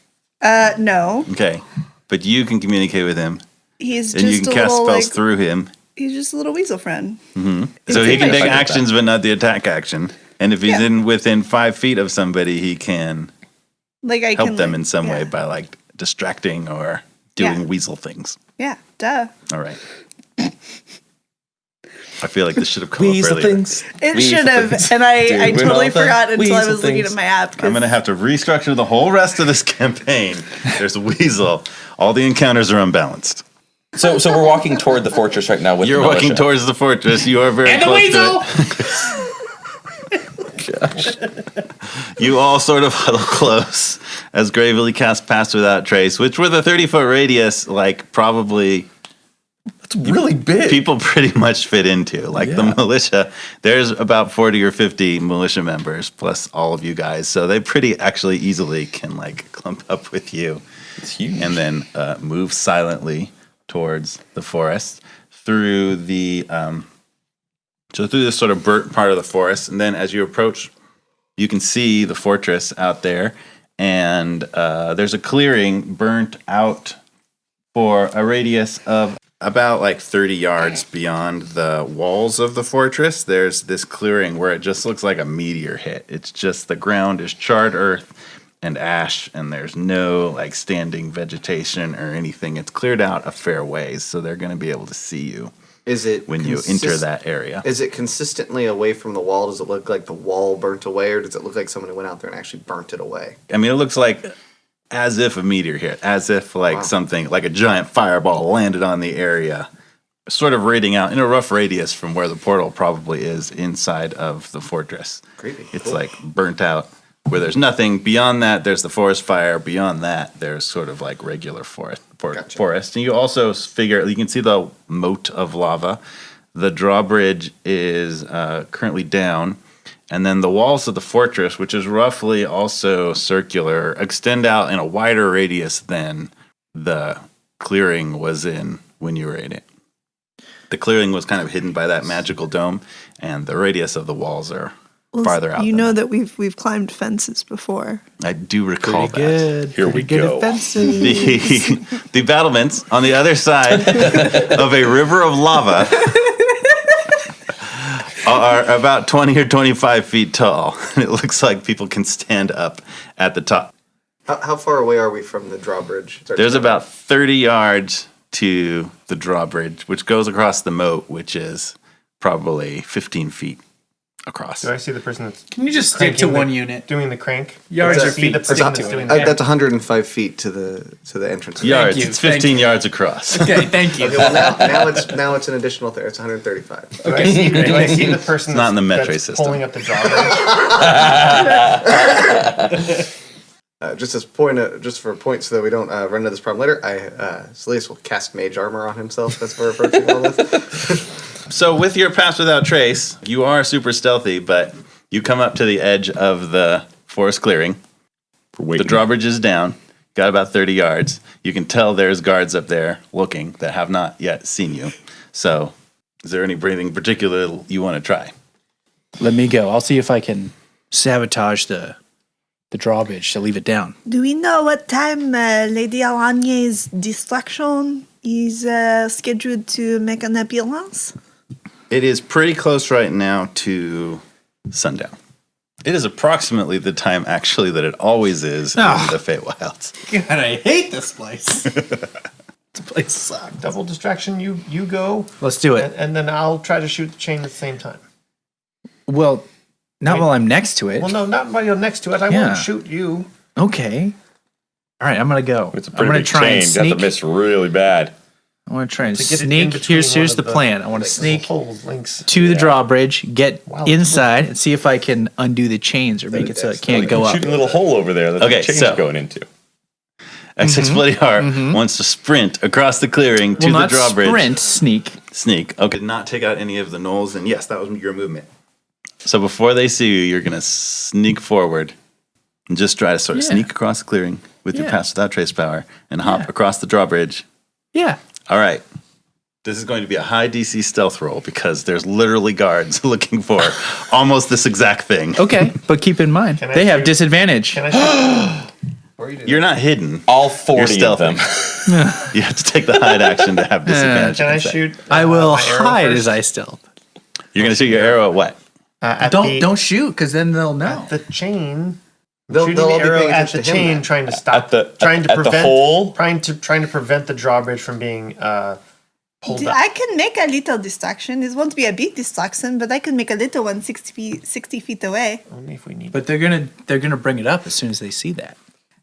S3: No.
S2: Okay. But you can communicate with him.
S3: He's
S2: And
S3: just
S2: you can
S3: a
S2: cast
S3: little
S2: spells
S3: like
S2: through him.
S3: he's just a little weasel friend.
S2: So he can
S3: like-
S2: take actions but not the attack action. And if he's
S3: Yeah.
S2: within 5 feet of somebody, he can
S3: Like I
S2: help
S3: can
S2: them
S3: like-
S2: in some way
S3: yeah.
S2: by like distracting or doing
S3: Yeah.
S2: weasel things.
S3: Yeah. Duh.
S2: All right. I feel like this should have come up
S6: Weasel
S2: earlier.
S6: things.
S3: It
S6: Weasel
S3: should have,
S6: things.
S3: and I
S6: Doing
S3: totally
S6: all the
S3: forgot until I
S6: weasel
S3: was looking
S6: things.
S3: at my app.
S2: I'm going to have to restructure the whole rest of this campaign. There's a weasel. All the encounters are unbalanced.
S6: So we're walking toward the fortress right now with
S2: You're
S6: the
S2: walking
S6: militia.
S2: towards the fortress. You are very close to it. You all sort of huddle close as Gravely cast Pass Without Trace, which with a 30-foot radius, like probably
S6: It's really big.
S2: people pretty much fit into. Like the
S6: Yeah.
S2: militia, there's about 40 or 50 militia members plus all of you guys. So they pretty actually easily can like clump up with you.
S6: It's huge.
S2: And then move silently towards the forest through the through this sort of burnt part of the forest. And then as you approach, you can see the fortress out there, and there's a clearing burnt out for a radius of about like 30 yards beyond the walls of the fortress. There's this clearing where it just looks like a meteor hit. It's just the ground is charred earth, and ash, and there's no like standing vegetation or anything. It's cleared out a fair ways, so they're going to be able to see you
S5: Is it
S2: when you enter that area.
S5: Is it consistently away from the wall? Does it look like the wall burnt away, or does it look like someone went out there and actually burnt it away?
S2: I mean, it looks like as if a meteor hit, as if like something like a giant fireball landed on the area, sort of radiating out in a rough radius from where the portal probably is inside of the fortress.
S5: Creepy.
S2: It's like burnt out where there's nothing. Beyond that, there's the forest fire. Beyond that, there's sort of like regular forest. And you also figure, you can see the moat of lava. The drawbridge is currently down. And then the walls of the fortress, which is roughly also circular, extend out in a wider radius than the clearing was in when you were in it. The clearing was kind of hidden by that magical dome, and the radius of the walls are farther out.
S3: You
S2: than
S3: know that we've climbed fences before.
S2: I do recall
S7: Pretty
S2: that.
S7: good.
S6: Here we
S7: Pretty good
S6: go.
S7: at fences.
S2: The battlements on the other side of a river of lava are about 20 or 25 feet tall. It looks like people can stand up at the top.
S5: How far away are we from the drawbridge?
S2: There's about 30 yards to the drawbridge, which goes across the moat, which is probably 15 feet across.
S4: Do I see the person that's
S7: Can you just stick to
S4: cranking
S7: one
S4: the-
S7: unit?
S4: doing the crank?
S7: Yards
S4: Do I
S7: or
S4: see
S7: feet,
S4: the person
S7: stick
S4: that's
S7: to
S4: doing
S7: it.
S4: that?
S5: That's 105 feet to the entrance.
S2: Yards.
S7: you,
S2: It's
S7: thank
S2: 15
S7: you.
S2: yards across.
S7: Okay, thank you.
S5: Okay, well now it's an additional. It's 135.
S4: Do I see the person
S2: not in the
S4: that's
S2: metro system.
S4: pulling up the drawbridge?
S5: Just for a point, so that we don't run into this problem later. Saeleas will cast mage armor on himself as we're approaching all this.
S2: So with your pass without trace, you are super stealthy, but you come up to the edge of the forest clearing. The drawbridge is down. Got about 30 yards. You can tell there's guards up there looking that have not yet seen you. So is there anything particular you want to try?
S7: Let me go. I'll see if I can sabotage the drawbridge to leave it down.
S3: Do we know what time Lady Alania's distraction is scheduled to make an appearance?
S2: It is pretty close right now to sundown. It is approximately the time, actually, that it always is in the Feywilds.
S7: God, I hate this place. This place sucks.
S4: Double distraction. You go,
S7: Let's do it.
S4: and then I'll try to shoot the chain at the same time.
S7: Well, not while I'm next to it.
S4: Well, no, not while you're next to it. I
S7: Yeah.
S4: won't shoot you.
S7: Okay. All right, I'm gonna go.
S6: It's a
S7: I'm
S6: pretty
S7: gonna
S6: big
S7: try
S6: chain.
S7: and
S6: You have
S7: sneak.
S6: to miss really bad.
S7: I want to try and
S4: To get it in
S7: sneak.
S4: between
S7: Here's
S4: one
S7: the
S4: of
S7: plan. I want to
S4: like,
S7: sneak
S4: little holes, links.
S7: to the drawbridge, get
S4: Wow.
S7: inside, and see if I can undo the chains or make it so it can't go up.
S6: Shoot a little hole over there that
S2: Okay,
S6: the chain's
S2: so-
S6: going into.
S2: XX Bloody Heart wants to sprint across the clearing to
S7: Well,
S2: the
S7: not
S2: drawbridge.
S7: sprint, sneak.
S2: Sneak. Okay, did not take out any of the knolls, and yes, that was your movement. So before they see you, you're going to sneak forward and just try to sort of
S7: Yeah.
S2: sneak across the clearing with your
S7: Yeah.
S2: pass without trace power and hop across the drawbridge.
S7: Yeah.
S2: All right. This is going to be a high DC stealth roll because there's literally guards looking for almost this exact thing.
S7: Okay, but keep in mind
S4: Can I
S7: they have
S4: shoot?
S7: disadvantage.
S4: Can I shoot? Or you do
S2: You're not hidden.
S6: All 40
S2: You're
S6: of them.
S2: You have to take the hide action to have disadvantage.
S4: Can I
S2: against that.
S4: shoot?
S7: I will
S4: my arrow
S7: hide
S4: first?
S7: as I stealth.
S2: You're going to shoot your arrow at what?
S4: At
S7: Don't shoot, because then they'll know.
S4: At the chain.
S5: They'll
S4: Shooting
S5: all
S4: the
S5: be
S4: arrow
S5: paying
S4: at
S5: attention
S4: the
S5: to him
S4: chain,
S5: then.
S4: trying to stop,
S6: At
S4: trying to
S6: the
S4: prevent,
S6: hole?
S4: trying to prevent the drawbridge from being pulled up.
S3: I can make a little distraction. It won't be a big distraction, but I can make a little one 60 feet away.
S4: Only if we need.
S7: But they're gonna bring it up as soon as they see that.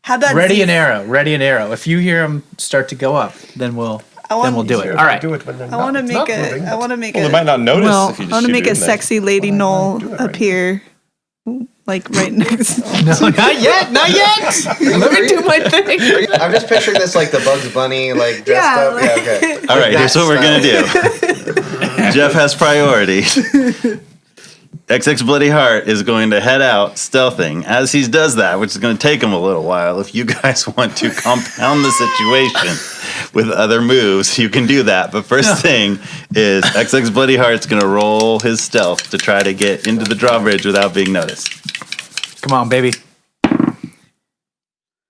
S3: How about
S7: Ready
S3: this?
S7: an arrow. Ready an arrow. If you hear them start to go up, then we'll do it.
S4: Easier if
S7: All
S4: I
S7: right.
S4: do it when they're
S3: I want to
S4: it's
S3: make
S4: not
S3: a.
S4: moving,
S3: I
S4: but-
S3: want to make
S6: Well,
S3: a.
S6: they might not notice
S3: well,
S6: if you just
S3: I want to
S6: shoot
S3: make
S6: it
S3: a
S6: in there.
S3: sexy lady
S4: Well,
S3: knoll
S4: do it right.
S3: appear, like right next.
S7: No, not yet. Not yet. Let me do my thing.
S5: I'm just picturing this like the Bugs Bunny, like dressed
S3: Yeah,
S5: up. Yeah, okay.
S2: All right, here's what we're going to
S5: That
S2: do. Jeff has priority. XX Bloody Heart is going to head out stealthing as he does that, which is going to take him a little while. If you guys want to compound the situation with other moves, you can do that. But first thing is XX Bloody Heart's going to roll his stealth to try to get into the drawbridge without being noticed.
S7: Come on, baby.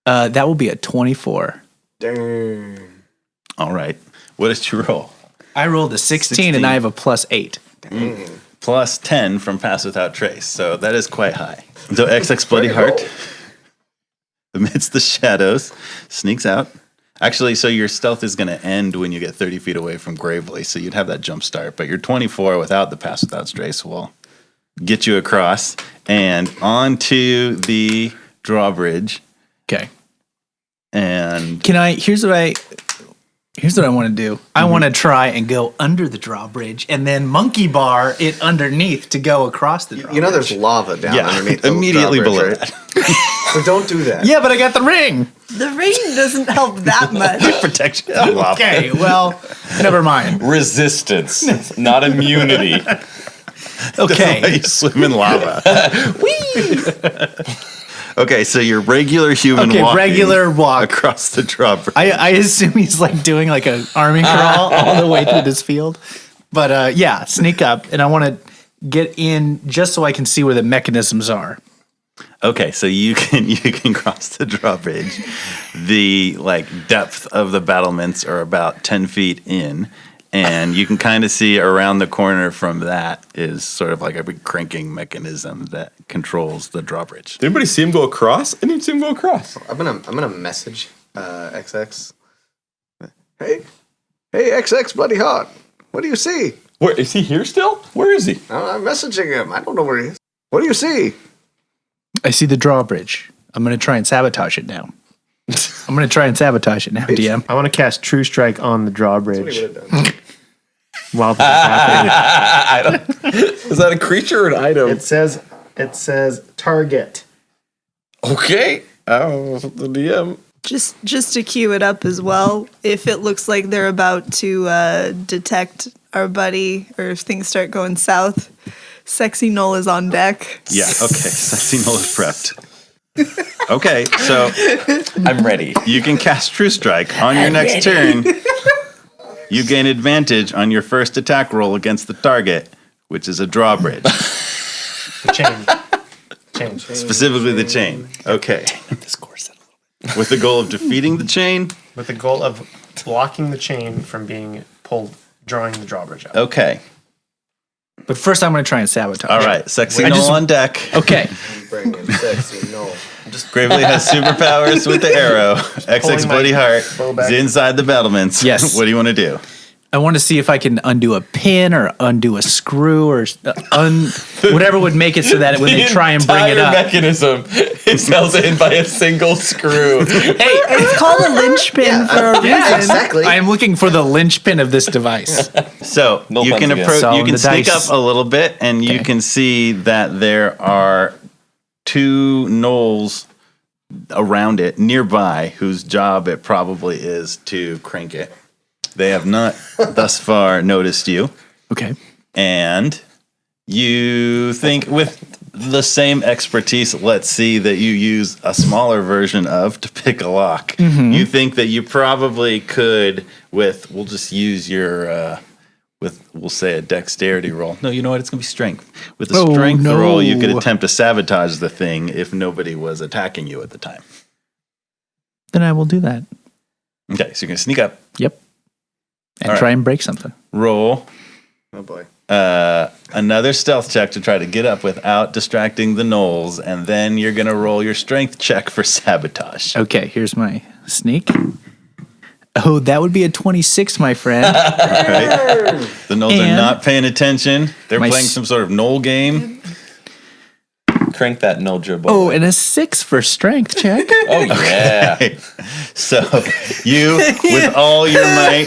S7: That will be a 24.
S5: Dang.
S2: All right. What did you roll?
S7: I rolled a 16 and I have a +8.
S2: Plus 10 from Pass Without Trace. So that is quite high. So XX Bloody Heart amidst the shadows, sneaks out. Actually, so your stealth is going to end when you get 30 feet away from Gravely, so you'd have that jump start. But your 24 without the Pass Without Strays will get you across and onto the drawbridge.
S7: Okay.
S2: And
S7: Here's what I want to do. I want to try and go under the drawbridge and then monkey bar it underneath to go across the drawbridge.
S5: You know, there's lava down underneath the
S2: immediately below
S5: drawbridge,
S2: that.
S5: right? So don't do that.
S7: Yeah, but I got the ring.
S3: The ring doesn't help that much.
S2: Protection.
S7: Okay, well, never mind.
S6: Resistance, not immunity.
S7: Okay.
S2: You swim in lava. Okay, so you're regular human walking
S7: regular walk.
S2: across the drawbridge.
S7: I assume he's like doing like an army crawl all the way through this field. But yeah, sneak up, and I want to get in just so I can see where the mechanisms are.
S2: Okay, so you can cross the drawbridge. The depth of the battlements are about 10 feet in, and you can kind of see around the corner from that is sort of like a big cranking mechanism that controls the drawbridge.
S6: Did anybody see him go across? I didn't see him go across.
S5: I'm gonna message XX. Hey, XX, bloody hot. What do you see?
S6: Where is he here still? Where is he?
S5: I'm messaging him. I don't know where he is. What do you see?
S7: I see the drawbridge. I'm going to try and sabotage it now. DM.
S4: I want to cast True Strike on the
S5: That's what he
S4: drawbridge
S5: would have done.
S4: while this is happening.
S6: Is that a creature or an item?
S4: It says target.
S6: Okay. Oh, the DM.
S3: Just to cue it up as well, if it looks like they're about to detect our buddy, or if things start going south, Sexy Knoll is on deck.
S2: Yeah, okay, Sexy Knoll is prepped. Okay, so
S6: I'm ready.
S2: you can cast True Strike on your next turn. You gain advantage on your first attack roll against the target, which is a drawbridge.
S4: The chain.
S2: Specifically the chain. Okay.
S6: This course.
S2: With the goal of defeating the chain.
S4: With the goal of blocking the chain from being pulled, drawing the drawbridge out.
S2: Okay.
S7: But first I'm going to try and sabotage.
S2: All right. Sexy Knoll on deck.
S7: Okay.
S5: Bring him Sexy Knoll.
S2: Gravely has superpowers with the arrow. XX
S4: Pulling
S2: Bloody
S4: my
S2: Heart
S4: bow back.
S2: is inside the battlements.
S7: Yes.
S2: What do you want to do?
S7: I want to see if I can undo a pin or undo a screw or whatever would make it so that when they try and bring it up.
S6: Mechanism is held in by a single screw.
S7: Hey,
S3: It's called a linchpin for a reason.
S5: Exactly.
S7: I am looking for the linchpin of this device.
S2: So
S6: No
S2: you
S6: puns
S2: can
S6: again.
S2: approach.
S7: So
S2: You can
S7: the
S2: sneak
S7: dice-
S2: up a little bit, and you
S7: Okay.
S2: can see that there are two gnolls around it nearby, whose job it probably is to crank it. They have not thus far noticed you,
S7: Okay.
S2: and you think with the same expertise, let's see, that you use a smaller version of to pick a lock. You think that you probably could we'll just use your we'll say a dexterity roll. No, you know what? It's going to be strength. With a
S7: Oh,
S2: strength
S7: no.
S2: roll, you could attempt to sabotage the thing if nobody was attacking you at the time.
S7: Then I will do that.
S2: Okay, so you're going to sneak up,
S7: Yep. And
S2: All right.
S7: try and break something.
S2: roll
S5: Oh boy.
S2: another stealth check to try to get up without distracting the gnolls, and then you're going to roll your strength check for sabotage.
S7: Okay, here's my sneak. Oh, that would be a 26, my friend.
S2: Right? The gnolls are
S7: And-
S2: not paying attention. They're
S7: My
S2: playing
S7: s-
S2: some sort of gnoll game.
S6: Crank that no dribble.
S7: Oh, and a 6 for strength check.
S6: Oh, yeah.
S2: So you, with all your might,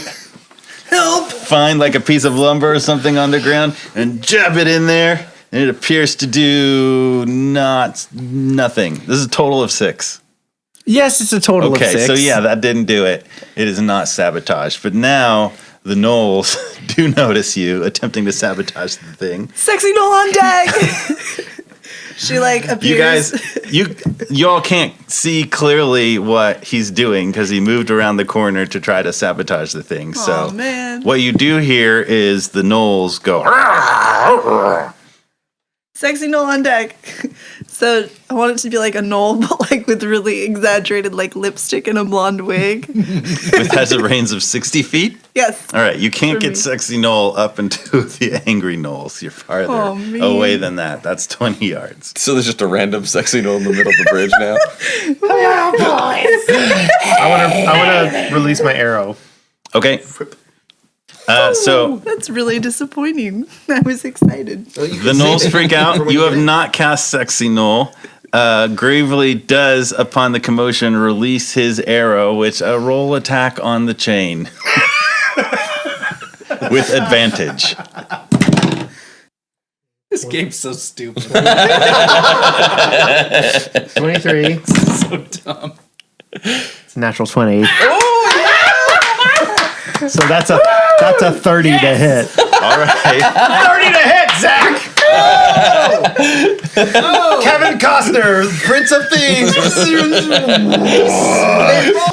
S2: find like a piece of lumber or something on the ground and jab it in there, and it appears to do nothing. This is a total of 6.
S7: Yes, it's a total of 6.
S2: Okay, so yeah, that didn't do it. It is not sabotage. But now the gnolls do notice you attempting to sabotage the thing.
S3: Sexy Knoll on deck. She appears.
S2: You guys, you all can't see clearly what he's doing because he moved around the corner to try to sabotage the thing. So
S3: Aw, man.
S2: what you do here is the gnolls go.
S3: Sexy Knoll on deck. So I want it to be like a knoll, but like with really exaggerated like lipstick and a blonde wig.
S2: With has a range of 60 feet?
S3: Yes.
S2: All right, you can't
S3: For
S2: get
S3: me.
S2: Sexy Knoll up into the Angry Knolls. You're farther
S3: Oh, man.
S2: away than that. That's 20 yards.
S6: So there's just a random sexy knoll in the middle of the bridge now.
S4: I want to release my arrow.
S2: Okay. So
S3: That's really disappointing. I was excited.
S2: the Knolls freak out. You have not cast Sexy Knoll. Gravely does, upon the commotion, release his arrow, which a roll attack on the chain. With advantage.
S7: This game's so stupid.
S4: 23.
S7: So dumb.
S4: It's a natural 20. So that's a 30 to hit.
S2: All right.
S4: 30 to hit, Zach! Kevin Costner, Prince of Thieves.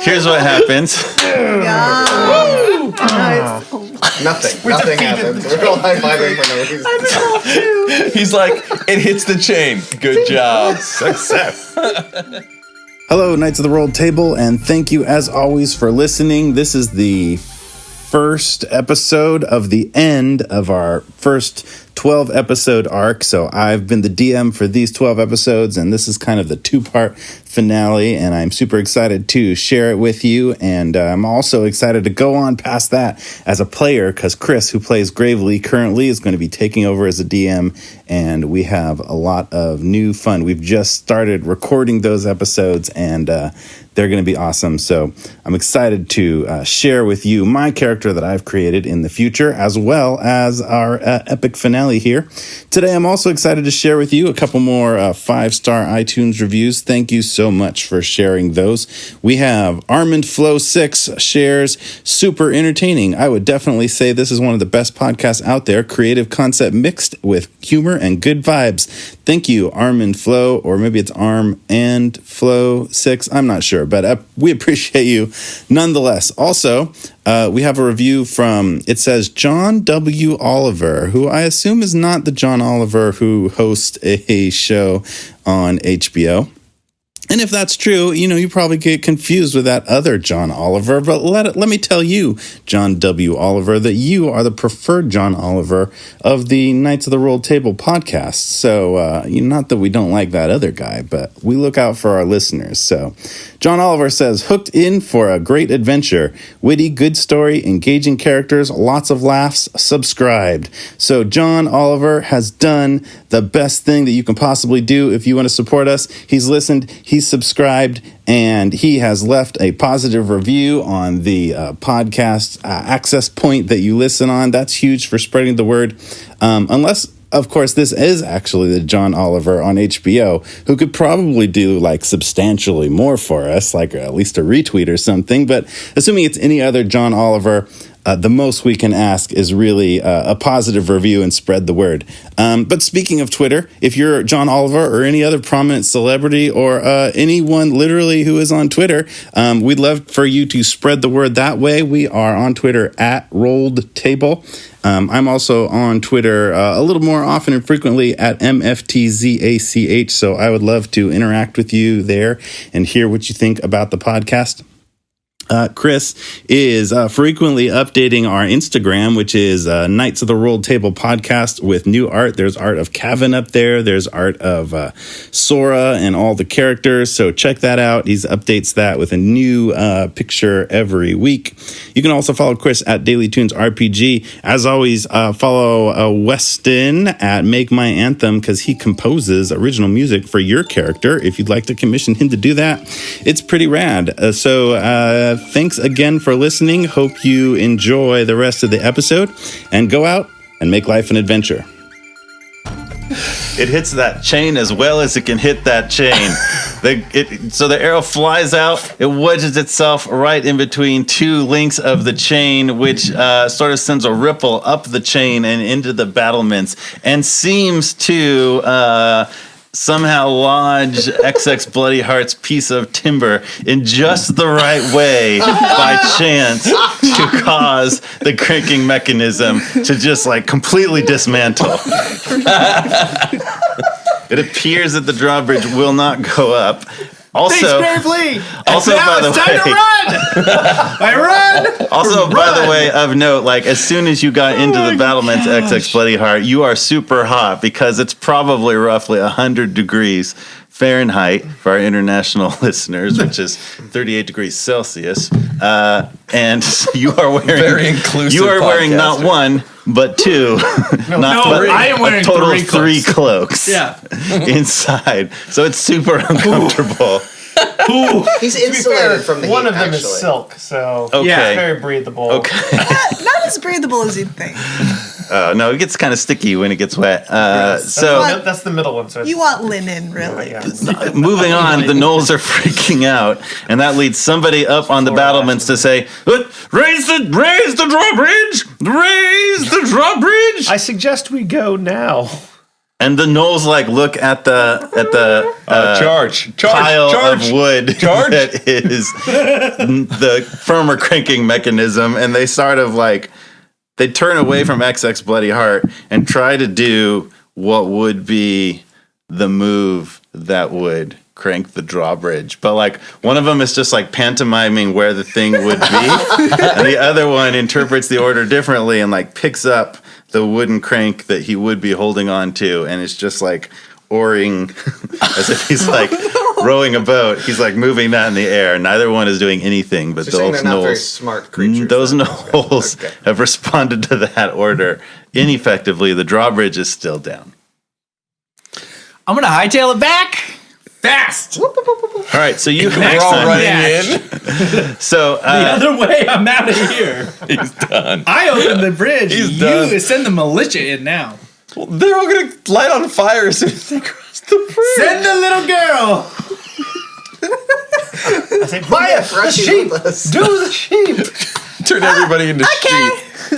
S2: Here's what happens.
S3: Nice.
S5: Nothing happens. We're all high-fiving for no reason.
S6: He's like, it hits the chain. Good job.
S2: Success.
S9: Hello, Knights of the Rolled Table, and thank you as always for listening. This is the first episode of the end of our first 12 episode arc. So I've been the DM for these 12 episodes, and this is kind of the 2-part finale, and I'm super excited to share it with you. And I'm also excited to go on past that as a player, because Chris, who plays Gravely currently, is going to be taking over as a DM, and we have a lot of new fun. We've just started recording those episodes, and they're going to be awesome. So I'm excited to share with you my character that I've created in the future, as well as our epic finale here. Today, I'm also excited to share with you a couple more 5-star iTunes reviews. Thank you so much for sharing those. We have Armand Flow 6 shares, super entertaining. I would definitely say this is one of the best podcasts out there. Creative concept mixed with humor and good vibes. Thank you, Armand Flow, or maybe it's Arm and Flow 6. I'm not sure, but we appreciate you nonetheless. Also, we have a review from, it says, John W. Oliver, who I assume is not the John Oliver who hosts a show on HBO. And if that's true, you probably get confused with that other John Oliver. But let me tell you, John W. Oliver, that you are the preferred John Oliver of the Knights of the Rolled Table podcast. So, not that we don't like that other guy, but we look out for our listeners. So, John Oliver says, hooked in for a great adventure. Witty, good story, engaging characters, lots of laughs, subscribed. So, John Oliver has done the best thing that you can possibly do if you want to support us. He's listened, he's subscribed, and he has left a positive review on the podcast access point that you listen on. That's huge for spreading the word. Unless, of course, this is actually the John Oliver on HBO, who could probably do like substantially more for us, like at least a retweet or something. But assuming it's any other John Oliver, the most we can ask is really a positive review and spread the word. But speaking of Twitter, if you're John Oliver or any other prominent celebrity or anyone literally who is on Twitter, we'd love for you to spread the word that way. We are on Twitter at Rolled Table. I'm also on Twitter a little more often and frequently at MFTZACH. So I would love to interact with you there and hear what you think about the podcast. Chris is frequently updating our Instagram, which is Knights of the Rolled Table podcast with new art. There's art of Cavan up there. There's art of Sora and all the characters. So check that out. He updates that with a new picture every week. You can also follow Chris at Daily Tunes RPG. As always, follow Weston at Make My Anthem, because he composes original music for your character. If you'd like to commission him to do that, it's pretty rad. Thanks again for listening. Hope you enjoy the rest of the episode and go out and make life an adventure.
S2: It hits that chain as well as it can hit that chain. So the arrow flies out. It wedges itself right in between two links of the chain, which sort of sends a ripple up the chain and into the battlements, and seems to somehow lodge XX Bloody Heart's piece of timber in just the right way by chance to cause the cranking mechanism to just like completely dismantle. It appears that the drawbridge will not go up. Also,
S7: Gravely.
S2: also
S7: Now
S2: by the
S7: it's time to
S2: way,
S7: run. I run.
S2: also by the way of note, like as soon as you got into the battlements, XX Bloody Heart, you are super hot because it's probably roughly 100 degrees Fahrenheit for our international listeners, which is 38 degrees Celsius, and you are wearing
S6: Very inclusive
S2: You are wearing not
S6: podcaster.
S2: one but two,
S7: I am wearing
S2: a total of
S7: three
S2: three cloaks.
S7: Yeah.
S2: Inside, so it's super uncomfortable.
S5: He's insulated from the
S4: One
S5: heat,
S4: of them
S5: actually.
S4: is silk, so
S2: Okay.
S4: it's very breathable.
S2: Okay.
S3: Not as breathable as you'd think.
S2: No, it gets kind of sticky when it gets wet. So
S4: That's the middle one. So it's,
S3: You want linen, really.
S4: yeah.
S2: moving on, the gnolls are freaking out, and that leads somebody up on the battlements to say, "Raise the drawbridge! Raise the drawbridge!"
S4: I suggest we go now.
S2: And the gnolls like look at the pile of wood that is the firmer cranking mechanism, and they sort of like they turn away from XX Bloody Heart and try to do what would be the move that would crank the drawbridge. But like one of them is just like pantomiming where the thing would be, and the other one interprets the order differently and like picks up the wooden crank that he would be holding on to, and it's just like oaring as if he's like rowing a boat. He's like moving that in the air. Neither one is doing anything, but
S5: So you're saying
S2: those
S5: they're not very
S2: gnolls,
S5: smart creatures.
S2: those
S5: then.
S2: gnolls
S5: Okay.
S2: have responded to that order ineffectively. The drawbridge is still down.
S7: I'm gonna hightail it back fast.
S2: All right, so you
S6: We're all running in.
S2: So
S7: The other way, I'm out of here.
S6: He's done.
S7: I opened the bridge.
S6: He's done.
S7: You send the militia in now.
S6: Well, they're all gonna light on fire as soon as they cross the bridge.
S7: Send the little girl.
S4: I say, Maya, the
S5: Rush you
S4: sheep.
S5: with us.
S4: Do the sheep.
S6: Turn everybody into sheep.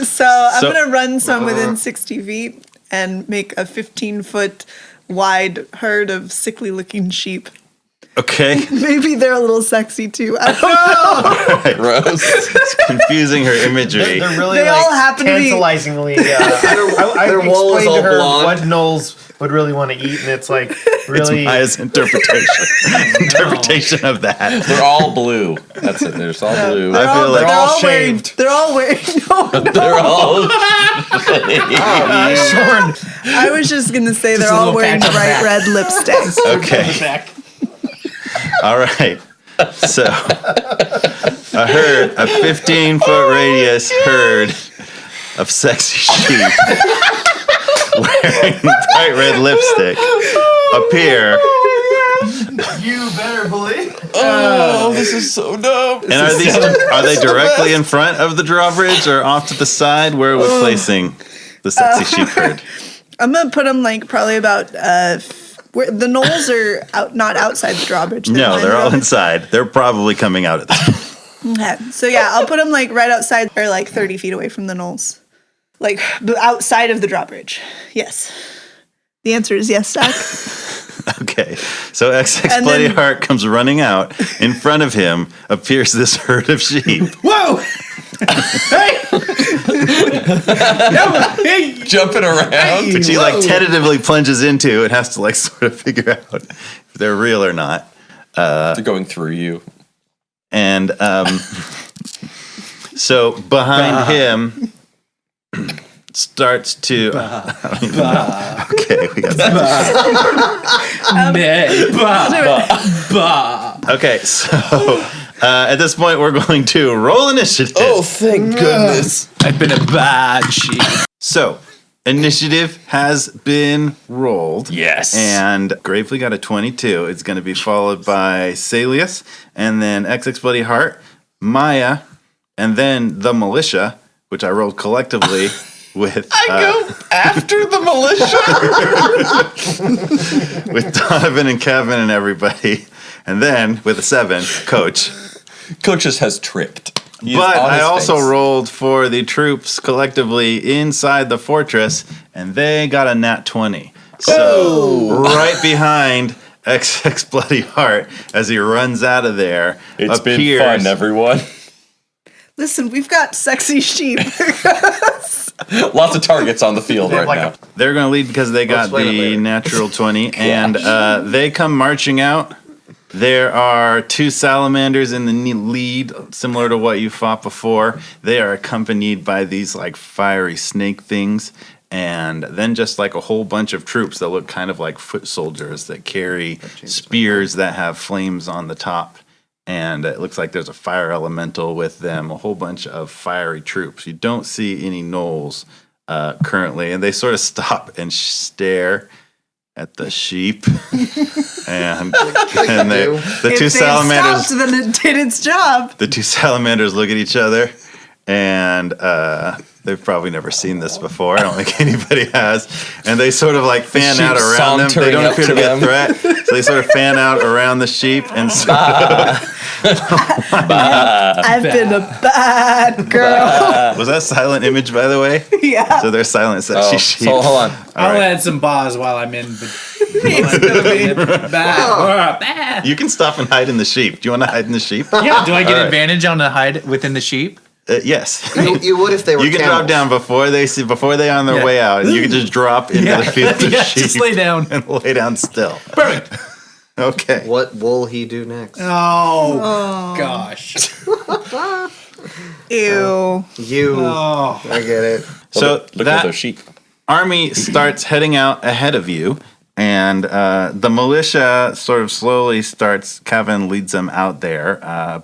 S3: So I'm
S2: So-
S3: going to run some within 60 feet and make a 15-foot wide herd of sickly-looking sheep.
S2: okay,
S3: Maybe they're a little sexy, too. I don't know.
S6: Gross.
S2: it's confusing her imagery.
S4: They're really
S3: They
S4: like
S3: all happen to be-
S4: tantalizingly. I
S5: their wool is
S4: explained to
S5: all
S4: her
S5: blonde.
S4: what gnolls would really want to eat, and it's like
S2: It's
S4: really.
S2: Maya's interpretation of that.
S6: They're all blue. That's it. They're just all blue.
S2: I feel like
S4: all shaved.
S3: They're all wearing. No,
S6: They're all.
S3: I was just gonna say they're
S7: a
S3: all
S7: little
S3: wearing
S7: patch on the
S3: bright
S7: back.
S3: red lipstick.
S2: okay.
S7: Back.
S2: All right. So a 15-foot radius herd of sexy sheep wearing bright red lipstick appear.
S4: You better believe.
S6: Oh, this is so dumb.
S2: And are they directly in front of the drawbridge or off to the side? Where are we placing the sexy sheep herd?
S3: I'm gonna put them like probably about where the gnolls are not outside the drawbridge.
S2: No,
S3: behind
S2: they're
S3: the
S2: all
S3: drawbridge.
S2: inside. They're probably coming out at this.
S3: Okay. So yeah, I'll put them like right outside or like 30 feet away from the gnolls. Like outside of the drawbridge. Yes. The answer is yes, Zach.
S2: Okay, so XX
S3: And
S2: Bloody
S3: then-
S2: Heart comes running out. In front of him appears this herd of sheep.
S7: Whoa! Hey! Hey!
S6: Jumping around.
S2: Which he like tentatively plunges into and has to like sort of figure out if they're real or not.
S6: They're going through you.
S2: And so behind him starts to. Okay, we got Okay, so at this point we're going to roll initiative.
S6: Oh, thank goodness.
S7: I've been a bad sheep.
S2: So initiative has been rolled.
S6: Yes.
S2: And Gravely got a 22. It's going to be followed by Saeleas, and then XX Bloody Heart, Maya, and then the militia, which I rolled collectively with
S6: Go after the militia.
S2: with Donovan and Kevin and everybody, and then with a 7, Coach.
S6: Coach just has tripped. He is
S2: But
S6: on
S2: I
S6: his
S2: also
S6: face.
S2: rolled for the troops collectively inside the fortress, and they got a nat 20. So right behind XX Bloody Heart as he runs out of there.
S6: It's
S2: appears,
S6: been fun, everyone.
S3: Listen, we've got sexy sheep.
S6: Lots of targets on the field right now.
S2: They're going to lead because they got
S5: explain it
S2: the
S5: later.
S2: natural 20, and they come marching out. There are 2 salamanders in the lead, similar to what you fought before. They are accompanied by these like fiery snake things, and then just like a whole bunch of troops that look kind of like foot soldiers that carry spears that have flames on the top. And it looks like there's a fire elemental with them, a whole bunch of fiery troops. You don't see any gnolls currently, and they sort of stop and stare at the sheep. and the two salamanders.
S3: Stopped, then it did its job.
S2: The 2 salamanders look at each other, and they've probably never seen this before. I don't think anybody has. And they sort of like fan out around them. They don't appear to be a threat. So they sort of fan out around the sheep and sort of,
S3: I've been a bad girl.
S2: was that silent image, by the way?
S3: Yeah.
S2: So they're silent as
S6: Oh,
S2: sheep.
S6: so hold on.
S7: I'll add some bars while I'm in. Bad.
S2: You can stop and hide in the sheep. Do you want to hide in the sheep?
S7: Yeah. Do I get advantage on the hide within the sheep?
S2: Yes.
S5: You would if they were
S2: You can drop down before they on their way out, and you can just drop into the field of sheep
S7: Just lay down.
S2: and lay down still.
S7: Perfect.
S2: Okay.
S5: What will he do next?
S7: Oh, gosh.
S3: Ew.
S5: You.
S7: Oh.
S5: I get it.
S2: So
S6: Look at
S2: that
S6: those sheep.
S2: army starts heading out ahead of you, and the militia sort of slowly starts. Kevin leads them out there,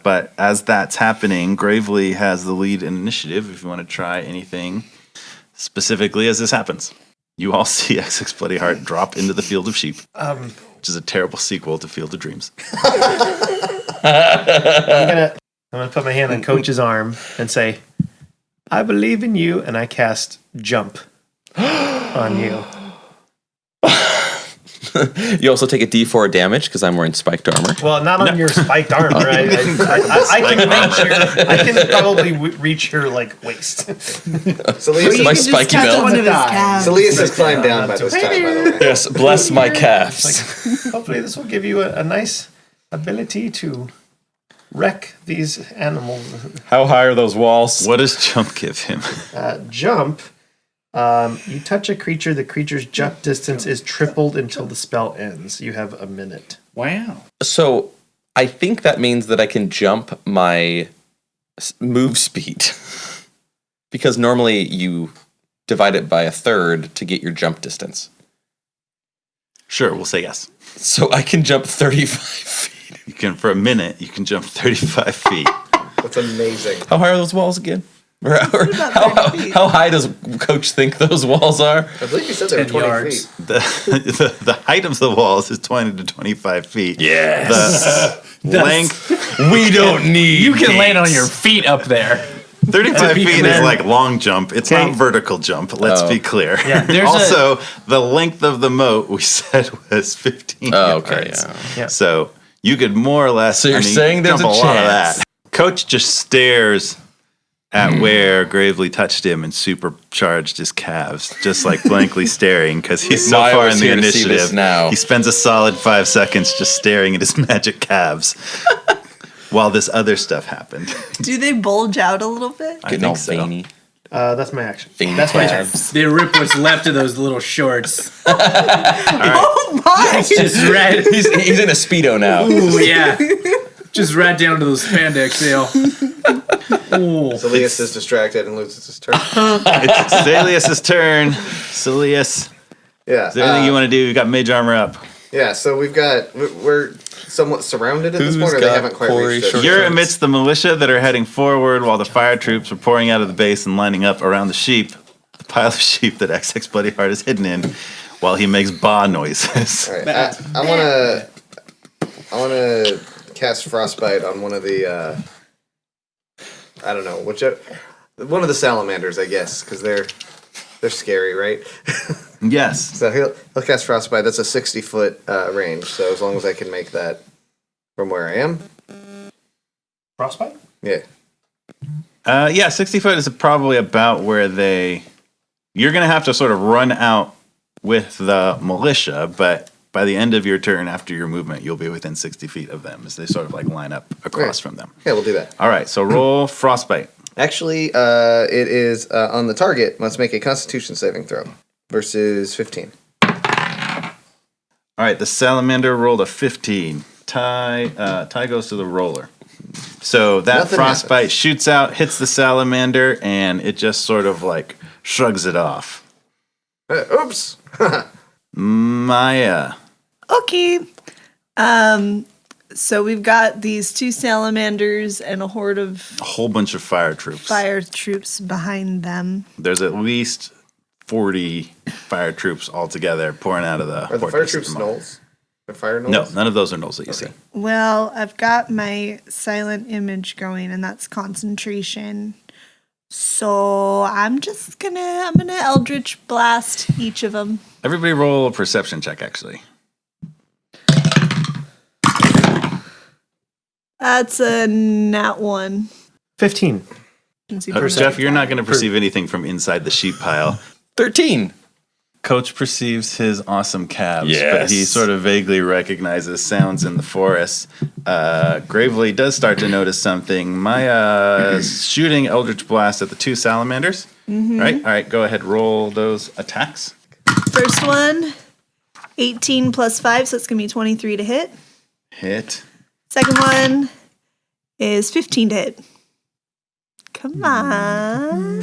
S2: but as that's happening, Gravely has the lead in initiative. If you want to try anything specifically as this happens, you all see XX Bloody Heart drop into the field of sheep, which is a terrible sequel to Field of Dreams.
S4: I'm gonna put my hand on Coach's arm and say, "I believe in you," and I cast jump on you.
S6: You also take a D4 damage because I'm wearing spiked armor.
S4: Well, not on your spiked arm, right? I can probably reach your like waist.
S5: Saeleas,
S6: My spiky belt.
S3: One of his calves.
S5: Saeleas has climbed down by this time, by the way.
S6: Yes, bless my calves.
S4: Hopefully, this will give you a nice ability to wreck these animals.
S6: How high are those walls?
S2: What does jump give him?
S4: Jump. You touch a creature, the creature's jump distance is tripled until the spell ends. You have a minute.
S7: Wow.
S6: So I think that means that I can jump my move speed. Because normally you divide it by a third to get your jump distance.
S2: Sure, we'll say yes.
S6: So I can jump 35 feet.
S2: You can, for a minute, you can jump 35 feet.
S5: That's amazing.
S6: How high are those walls again? How high does Coach think those walls are?
S5: I believe you said they were
S7: 10
S5: 20
S7: yards.
S5: feet.
S2: The height of the walls is 20 to 25 feet.
S6: Yes.
S2: The length,
S6: We don't need.
S7: You can land on
S6: gates.
S7: your feet up there.
S2: 35
S7: be
S2: feet is
S7: command-
S2: like long jump. It's not vertical jump. Let's be clear.
S7: Yeah, there's
S2: also, the length of the moat we said was 15
S6: Oh, okay.
S2: yards.
S6: Yeah.
S2: So you could more or less.
S6: So you're saying there's
S2: jump
S6: a
S2: lot of
S6: chance.
S2: that. Coach just stares at where Gravely touched him and supercharged his calves, just like blankly staring because he's so
S6: Maya
S2: far
S6: was
S2: in the
S6: here to see this
S2: initiative.
S6: now.
S2: He spends a solid 5 seconds just staring at his magic calves while this other stuff happened.
S3: Do they bulge out a little bit?
S2: I
S6: Getting all
S2: think so.
S6: veiny.
S4: That's my action.
S6: Veiny
S4: That's my turn.
S6: calves.
S7: They rip what's left of those little shorts.
S3: Oh my!
S7: Just right.
S6: He's in a Speedo now.
S7: Ooh, yeah. Just right down to those spandex sale. Ooh.
S5: Saeleas is distracted and loses his turn.
S2: It's Saeleas' turn. Saeleas,
S5: Yeah.
S2: is there anything you want to do? You got mage armor up.
S5: Yeah, so we're somewhat surrounded at this
S6: Who's
S5: point, or they
S6: got
S5: haven't quite
S6: Corey
S5: reached it.
S6: short-
S2: You're amidst the militia that are heading forward while the fire troops are pouring out of the base and lining up around the sheep, the pile of sheep that XX Bloody Heart is hidden in, while he makes ba noises.
S5: All right, I wanna cast Frostbite on one of the I don't know, one of the salamanders, I guess, because they're scary, right?
S2: Yes.
S5: So he'll cast Frostbite. That's a 60-foot range. So as long as I can make that from where I am,
S4: Frostbite?
S5: yeah.
S2: Yeah, 60 foot is probably about where you're going to have to sort of run out with the militia, but by the end of your turn, after your movement, you'll be within 60 feet of them as they sort of like line up across from them.
S5: Yeah, we'll do that.
S2: All right, so roll Frostbite.
S5: Actually, it is on the target. Must make a Constitution saving throw versus 15.
S2: All right, the salamander rolled a 15. Ty goes to the roller. So that
S5: Nothing
S2: frostbite
S5: happens.
S2: shoots out, hits the salamander, and it just sort of like shrugs it off.
S5: Oops.
S2: Maya.
S3: Okay. So we've got these 2 salamanders and a horde of
S2: A whole bunch of fire troops.
S3: fire troops behind them.
S2: There's at least 40 fire troops altogether pouring out of the
S5: Are the fire
S2: fortress at
S5: troops
S2: the moment.
S5: gnolls? The fire gnolls?
S2: No, none of those are gnolls that you see.
S3: Well, I've got my silent image going, and that's concentration. So I'm gonna Eldritch Blast each of them.
S2: Everybody roll a perception check, actually.
S3: That's a nat 1.
S4: 15.
S2: Jeff, you're not going to perceive anything from inside the sheep pile.
S6: 13.
S2: Coach perceives his awesome calves, but
S6: Yes.
S2: he sort of vaguely recognizes sounds in the forest. Gravely does start to notice something. Maya's shooting Eldritch Blast at the 2 salamanders. Right? All right, go ahead, roll those attacks.
S3: First one, 18 plus 5, so it's going to be 23 to hit.
S2: Hit.
S3: Second one is 15 to hit. Come on.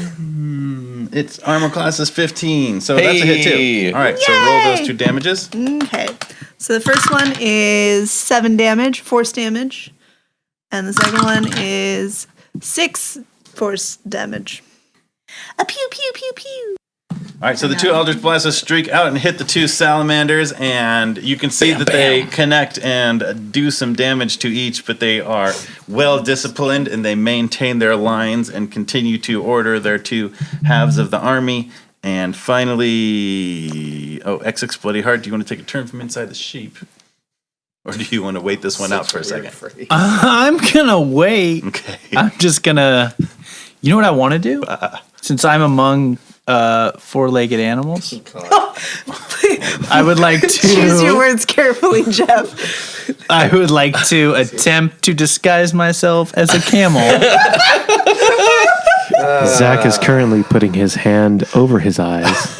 S2: Its armor class is 15, so that's a hit
S6: Hey.
S2: too. All right, so roll those
S3: Yay.
S2: 2 damages.
S3: Okay. So the first one is 7 damage, force damage. And the second one is 6 force damage. A pew, pew, pew, pew.
S2: All right, so the 2 Eldritch Blasts streak out and hit the 2 salamanders, and you can see that they connect and do some damage to each, but they are well disciplined and they maintain their lines and continue to order their 2 halves of the army. And finally, XX Bloody Heart, do you want to take a turn from inside the sheep? Or do you want to wait this one out for a second?
S7: I'm gonna wait.
S2: Okay.
S7: I'm just gonna. You know what I want to do? Since I'm among 4-legged animals, I would like
S3: Choose your
S7: to.
S3: words carefully, Jeff.
S7: I would like to attempt to disguise myself as a camel.
S10: Zach is currently putting his hand over his eyes,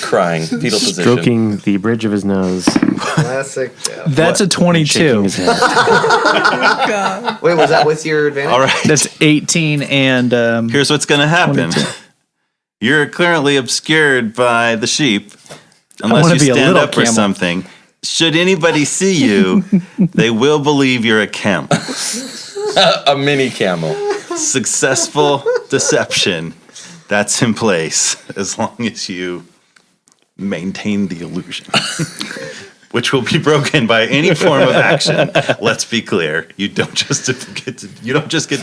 S6: Crying. Fetal position.
S10: stroking the bridge of his nose,
S5: Classic. Jeff.
S7: That's a
S10: shaking
S7: 22.
S10: his head.
S5: Wait, was that with your advantage?
S2: All right.
S7: That's 18 and
S2: Here's what's going to happen. You're currently obscured by the sheep, unless
S7: wanna
S2: you
S7: be a
S2: stand
S7: little
S2: up or
S7: camel.
S2: something. Should anybody see you, they will believe you're a camel.
S6: A mini camel.
S2: Successful deception. That's in place as long as you maintain the illusion, which will be broken by any form of action. Let's be clear: you don't just get to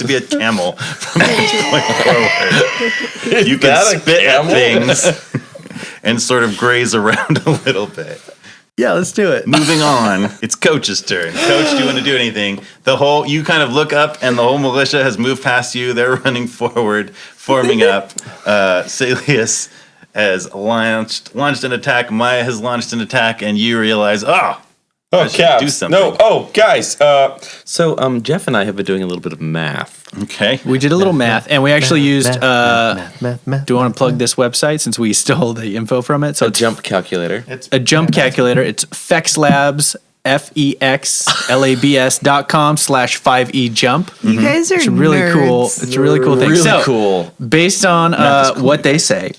S2: be a camel from this point forward. You can
S6: that a
S2: spit at
S6: camel?
S2: things and sort of graze around a little bit.
S7: yeah, let's do it.
S2: Moving on, it's Coach's turn. Coach, do you want to do anything? You kind of look up, and the whole militia has moved past you. They're running forward, forming up. Saeleas has launched an attack. Maya has launched an attack, and you realize, I should
S6: Cabs.
S2: do something.
S6: No, guys. So Jeff and I have been doing a little bit of math.
S2: Okay.
S7: We did a little math, and we actually used.
S10: math.
S7: Do you want to plug this website since we stole the info from it? So
S6: A
S7: it's
S6: jump calculator.
S7: a jump calculator. It's FexLabs, FEXLABS.com/5E jump.
S3: You guys are
S7: It's a really cool.
S3: nerds.
S7: It's a really cool thing.
S6: Really
S7: So,
S6: cool.
S7: based on what they say,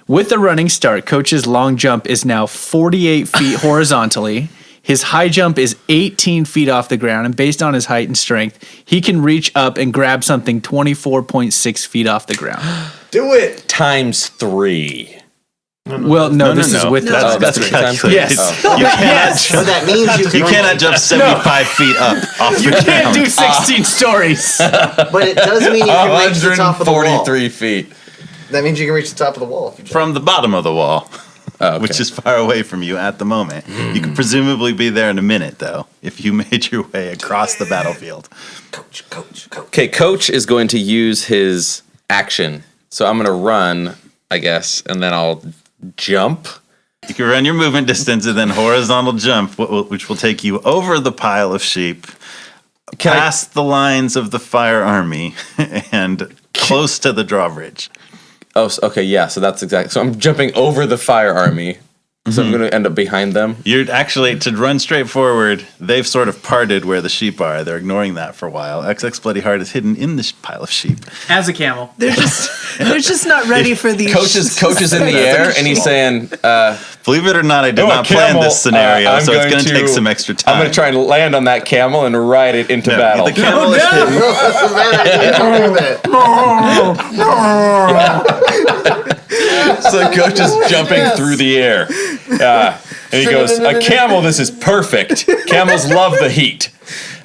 S7: with the running start, Coach's long jump is now 48 feet horizontally. His high jump is 18 feet off the ground, and based on his height and strength, he can reach up and grab something 24.6 feet off the ground.
S5: Do it.
S6: Times 3.
S7: Well, no, this is with
S2: That's,
S7: the
S2: that's
S6: three
S2: calculated.
S7: Yes.
S2: You cannot
S5: So that means you can
S2: You cannot jump 75 feet up off the
S7: You can't
S2: ground.
S7: do 16 stories.
S5: But it does mean you can reach the top of the wall.
S6: 143 feet.
S5: That means you can reach the top of the wall. If you jump.
S2: From the bottom of the wall,
S6: Okay.
S2: which is far away from you at the moment. You could presumably be there in a minute, though, if you made your way across the battlefield.
S5: Coach.
S6: Okay, Coach is going to use his action. So I'm going to run, I guess, and then I'll jump.
S2: You can run your movement distance and then horizontal jump, which will take you over the pile of sheep, past the lines of the fire army, and close to the drawbridge.
S6: Oh, okay, yeah. So that's exactly. So I'm jumping over the fire army. So I'm going to end up behind them.
S2: You're actually, to run straight forward, they've sort of parted where the sheep are. They're ignoring that for a while. XX Bloody Heart is hidden in this pile of sheep.
S7: As a camel.
S3: They're just not ready for these.
S6: Coach is in the air, and he's saying,
S2: Believe it or not, I did not plan this scenario, so it's going to take some extra time.
S6: I'm going to try and land on that camel and ride it into battle.
S2: The camel is hidden.
S6: So Coach is jumping through the air. And he goes, a camel, this is perfect. Camels love the heat.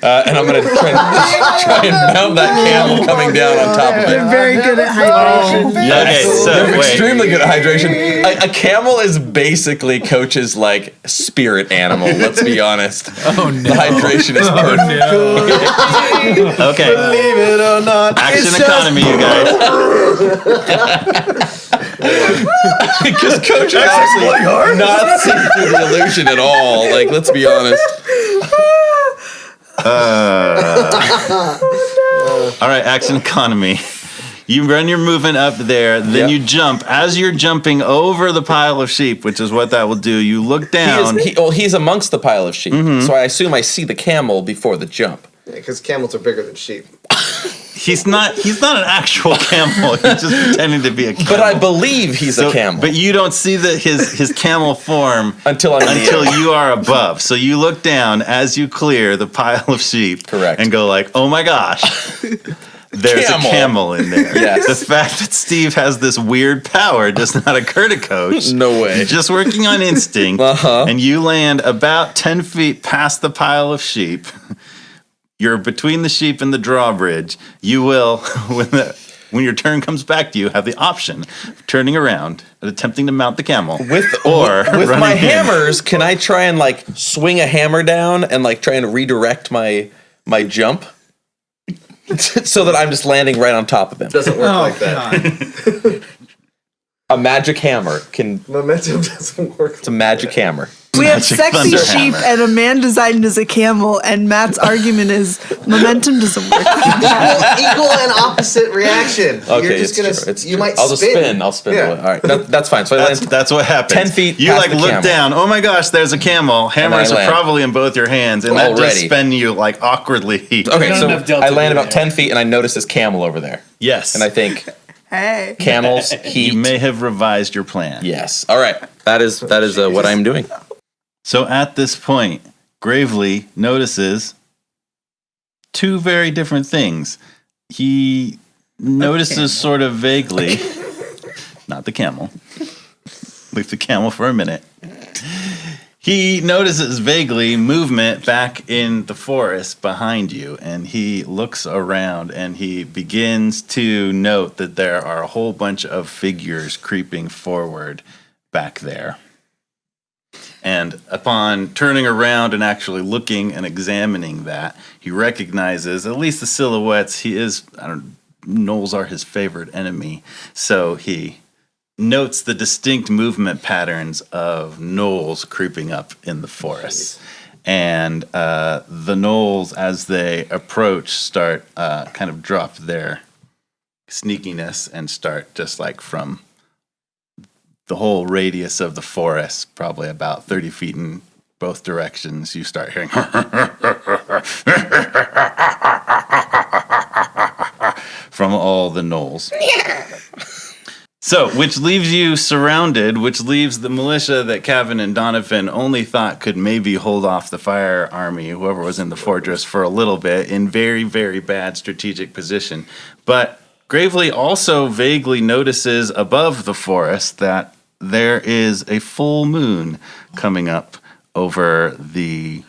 S6: And I'm going to try and mount that camel coming down on top of it.
S3: They're very good at hydration.
S2: Okay, so
S6: They're
S2: wait.
S6: extremely good at hydration. A camel is basically Coach's like spirit animal. Let's be honest.
S7: Oh no.
S6: The hydration is perfect.
S2: Okay.
S4: Believe it or not.
S2: Action economy, you guys.
S6: Because Coach is actually not seeing through the illusion at all. Like, let's be honest.
S2: All right, action economy. You run your movement up there, then you jump. As you're jumping over the pile of sheep, which is what that will do, you look down.
S6: He's amongst the pile of sheep, so I assume I see the camel before the jump.
S5: Because camels are bigger than sheep.
S2: He's not an actual camel. He's just pretending to be a camel.
S6: But I believe he's a camel.
S2: But you don't see his camel form
S6: until
S2: you are above. So you look down as you clear the pile of sheep.
S6: Correct.
S2: And go like, oh my gosh. There's a camel in there.
S6: Yes.
S2: The fact that Steve has this weird power does not occur to Coach.
S6: No way.
S2: You're just working on instinct. And you land about 10 feet past the pile of sheep. You're between the sheep and the drawbridge. You will, when your turn comes back to you, have the option of turning around and attempting to mount the camel.
S6: With my hammers, can I try and like swing a hammer down and like try and redirect my jump? So that I'm just landing right on top of him.
S5: Doesn't work like that.
S6: A magic hammer can.
S5: Momentum doesn't work.
S6: It's a magic hammer.
S3: We have sexy sheep and a man designed as a camel, and Matt's argument is momentum doesn't work.
S5: Equal and opposite reaction.
S6: Okay,
S5: You're just gonna. You might
S6: I'll just spin. I'll spin.
S5: Yeah.
S6: All right, that's fine. So
S2: that's what happens.
S6: 10 feet.
S2: You
S6: past
S2: like
S6: the
S2: look
S6: camel.
S2: down. Oh my gosh, there's a camel. Hammers are probably in both your hands, and that does spin you like awkwardly.
S6: Okay, so I land about 10 feet, and I notice this camel over there.
S2: Yes,
S6: and I think.
S3: Hey.
S6: Camels, heat.
S2: You may have revised your plan.
S6: Yes. All right. That is what I'm doing.
S2: So at this point, Gravely notices two very different things. He notices sort of vaguely, not the camel. Leave the camel for a minute. He notices vaguely movement back in the forest behind you, and he looks around and he begins to note that there are a whole bunch of figures creeping forward back there. And upon turning around and actually looking and examining that, he recognizes, at least the silhouettes, gnolls are his favorite enemy, so he notes the distinct movement patterns of gnolls creeping up in the forest. And the gnolls, as they approach, start kind of drop their sneakiness and start just like from the whole radius of the forest, probably about 30 feet in both directions, you start hearing from all the gnolls. So, which leaves you surrounded, which leaves the militia that Kevin and Donovan only thought could maybe hold off the fire army, whoever was in the fortress, for a little bit, in very, very bad strategic position. But Gravely also vaguely notices above the forest that there is a full moon coming up over the